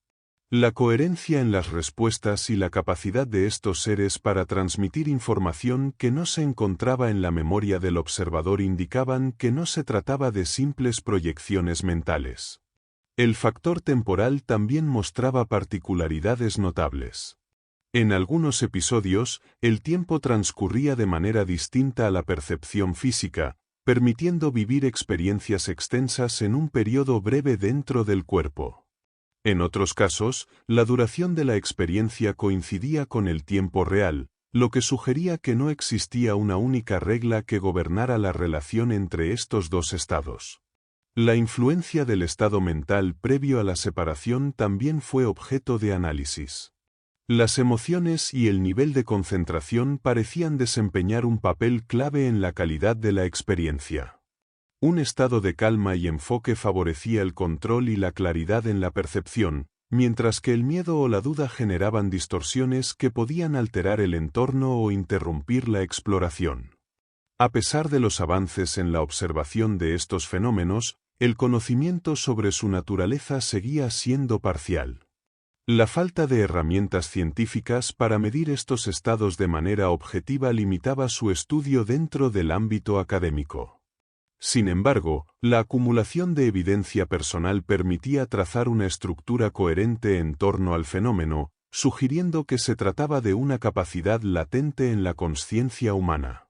La coherencia en las respuestas y la capacidad de estos seres para transmitir información que no se encontraba en la memoria del observador indicaban que no se trataba de simples proyecciones mentales. El factor temporal también mostraba particularidades notables. En algunos episodios, el tiempo transcurría de manera distinta a la percepción física, permitiendo vivir experiencias extensas en un periodo breve dentro del cuerpo. En otros casos, la duración de la experiencia coincidía con el tiempo real, lo que sugería que no existía una única regla que gobernara la relación entre estos dos estados. La influencia del estado mental previo a la separación también fue objeto de análisis. Las emociones y el nivel de concentración parecían desempeñar un papel clave en la calidad de la experiencia. Un estado de calma y enfoque favorecía el control y la claridad en la percepción, mientras que el miedo o la duda generaban distorsiones que podían alterar el entorno o interrumpir la exploración. A pesar de los avances en la observación de estos fenómenos, el conocimiento sobre su naturaleza seguía siendo parcial. La falta de herramientas científicas para medir estos estados de manera objetiva limitaba su estudio dentro del ámbito académico. Sin embargo, la acumulación de evidencia personal permitía trazar una estructura coherente en torno al fenómeno, sugiriendo que se trataba de una capacidad latente en la consciencia humana.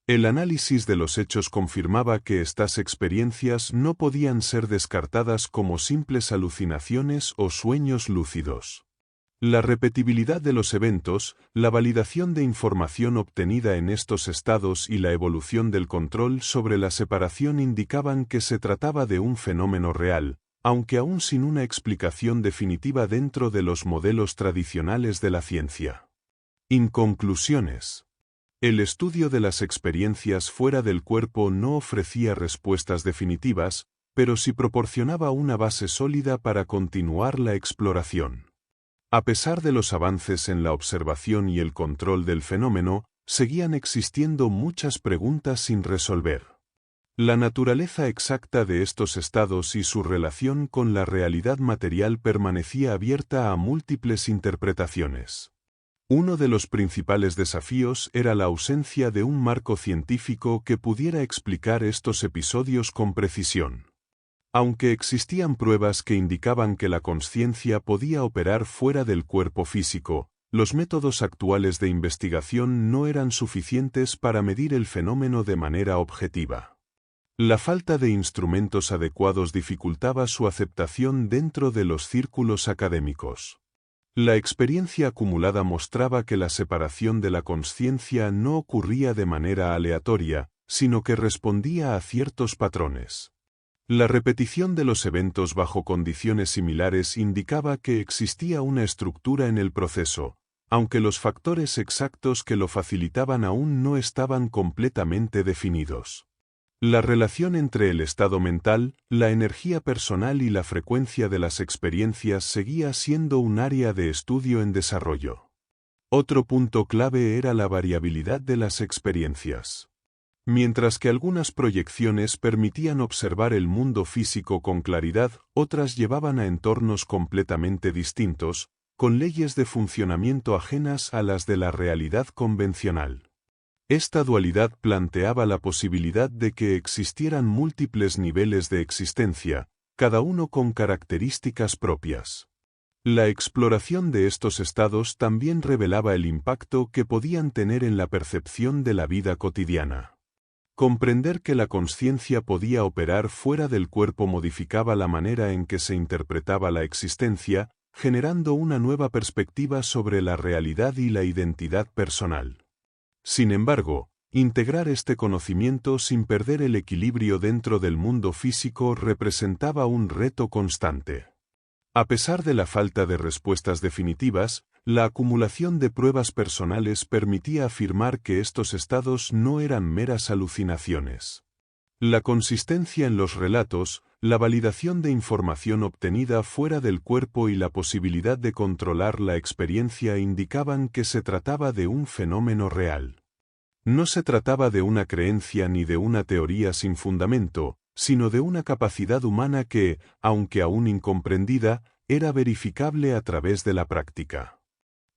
El análisis de los hechos confirmaba que estas experiencias no podían ser descartadas como simples alucinaciones o sueños lúcidos. La repetibilidad de los eventos, la validación de información obtenida en estos estados y la evolución del control sobre la separación indicaban que se trataba de un fenómeno real, aunque aún sin una explicación definitiva dentro de los modelos tradicionales de la ciencia. Conclusiones. El estudio de las experiencias fuera del cuerpo no ofrecía respuestas definitivas, pero sí proporcionaba una base sólida para continuar la exploración. A pesar de los avances en la observación y el control del fenómeno, seguían existiendo muchas preguntas sin resolver. La naturaleza exacta de estos estados y su relación con la realidad material permanecía abierta a múltiples interpretaciones. Uno de los principales desafíos era la ausencia de un marco científico que pudiera explicar estos episodios con precisión. Aunque existían pruebas que indicaban que la consciencia podía operar fuera del cuerpo físico, los métodos actuales de investigación no eran suficientes para medir el fenómeno de manera objetiva. La falta de instrumentos adecuados dificultaba su aceptación dentro de los círculos académicos. La experiencia acumulada mostraba que la separación de la consciencia no ocurría de manera aleatoria, sino que respondía a ciertos patrones. La repetición de los eventos bajo condiciones similares indicaba que existía una estructura en el proceso, aunque los factores exactos que lo facilitaban aún no estaban completamente definidos. La relación entre el estado mental, la energía personal y la frecuencia de las experiencias seguía siendo un área de estudio en desarrollo. Otro punto clave era la variabilidad de las experiencias. Mientras que algunas proyecciones permitían observar el mundo físico con claridad, otras llevaban a entornos completamente distintos, con leyes de funcionamiento ajenas a las de la realidad convencional. Esta dualidad planteaba la posibilidad de que existieran múltiples niveles de existencia, cada uno con características propias. La exploración de estos estados también revelaba el impacto que podían tener en la percepción de la vida cotidiana. Comprender que la consciencia podía operar fuera del cuerpo modificaba la manera en que se interpretaba la existencia, generando una nueva perspectiva sobre la realidad y la identidad personal. Sin embargo, integrar este conocimiento sin perder el equilibrio dentro del mundo físico representaba un reto constante. A pesar de la falta de respuestas definitivas, la acumulación de pruebas personales permitía afirmar que estos estados no eran meras alucinaciones. La consistencia en los relatos, la validación de información obtenida fuera del cuerpo y la posibilidad de controlar la experiencia indicaban que se trataba de un fenómeno real. No se trataba de una creencia ni de una teoría sin fundamento, sino de una capacidad humana que, aunque aún incomprendida, era verificable a través de la práctica.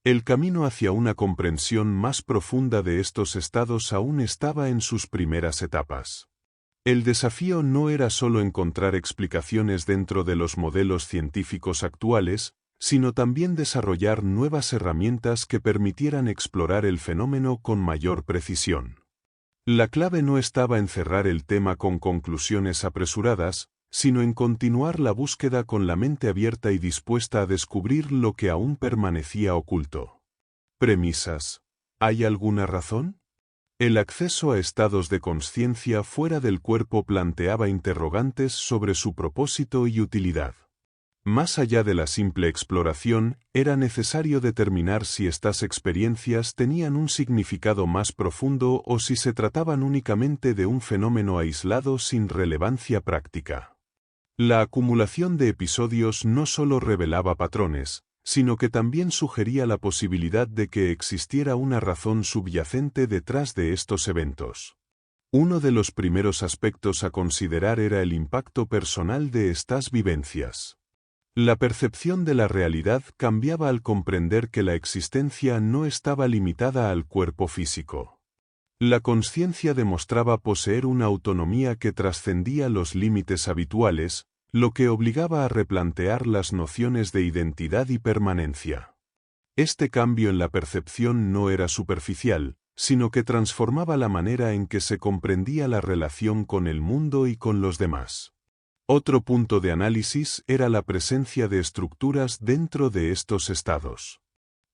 El camino hacia una comprensión más profunda de estos estados aún estaba en sus primeras etapas. El desafío no era solo encontrar explicaciones dentro de los modelos científicos actuales, sino también desarrollar nuevas herramientas que permitieran explorar el fenómeno con mayor precisión. La clave no estaba en cerrar el tema con conclusiones apresuradas, sino en continuar la búsqueda con la mente abierta y dispuesta a descubrir lo que aún permanecía oculto. Premisas. ¿Hay alguna razón? El acceso a estados de consciencia fuera del cuerpo planteaba interrogantes sobre su propósito y utilidad. Más allá de la simple exploración, era necesario determinar si estas experiencias tenían un significado más profundo o si se trataban únicamente de un fenómeno aislado sin relevancia práctica. La acumulación de episodios no solo revelaba patrones, sino que también sugería la posibilidad de que existiera una razón subyacente detrás de estos eventos. Uno de los primeros aspectos a considerar era el impacto personal de estas vivencias. La percepción de la realidad cambiaba al comprender que la existencia no estaba limitada al cuerpo físico. La consciencia demostraba poseer una autonomía que trascendía los límites habituales, lo que obligaba a replantear las nociones de identidad y permanencia. Este cambio en la percepción no era superficial, sino que transformaba la manera en que se comprendía la relación con el mundo y con los demás. Otro punto de análisis era la presencia de estructuras dentro de estos estados.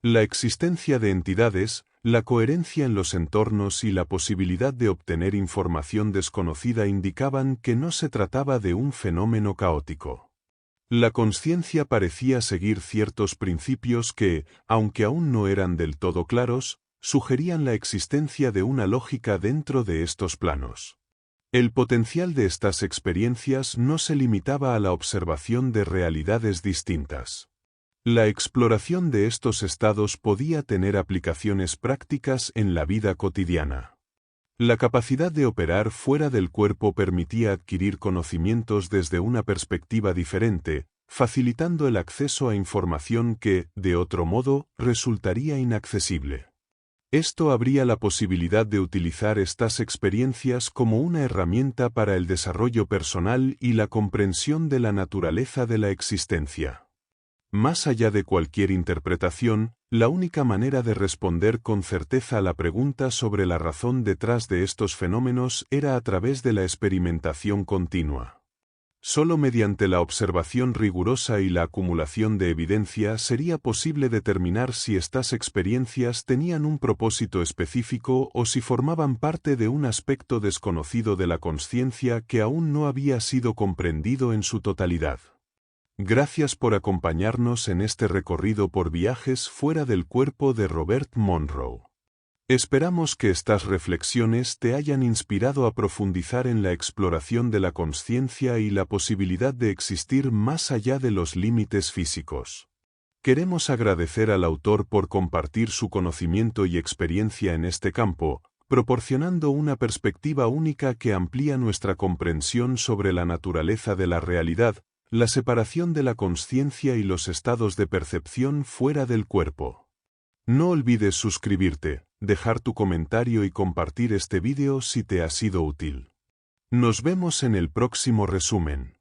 La existencia de entidades, la coherencia en los entornos y la posibilidad de obtener información desconocida indicaban que no se trataba de un fenómeno caótico. La consciencia parecía seguir ciertos principios que, aunque aún no eran del todo claros, sugerían la existencia de una lógica dentro de estos planos. El potencial de estas experiencias no se limitaba a la observación de realidades distintas. La exploración de estos estados podía tener aplicaciones prácticas en la vida cotidiana. La capacidad de operar fuera del cuerpo permitía adquirir conocimientos desde una perspectiva diferente, facilitando el acceso a información que, de otro modo, resultaría inaccesible. Esto abría la posibilidad de utilizar estas experiencias como una herramienta para el desarrollo personal y la comprensión de la naturaleza de la existencia. Más allá de cualquier interpretación, la única manera de responder con certeza a la pregunta sobre la razón detrás de estos fenómenos era a través de la experimentación continua. Solo mediante la observación rigurosa y la acumulación de evidencia sería posible determinar si estas experiencias tenían un propósito específico o si formaban parte de un aspecto desconocido de la consciencia que aún no había sido comprendido en su totalidad. Gracias por acompañarnos en este recorrido por viajes fuera del cuerpo de Robert Monroe. Esperamos que estas reflexiones te hayan inspirado a profundizar en la exploración de la consciencia y la posibilidad de existir más allá de los límites físicos. Queremos agradecer al autor por compartir su conocimiento y experiencia en este campo, proporcionando una perspectiva única que amplía nuestra comprensión sobre la naturaleza de la realidad, la separación de la consciencia y los estados de percepción fuera del cuerpo. No olvides suscribirte, dejar tu comentario y compartir este vídeo si te ha sido útil. Nos vemos en el próximo resumen.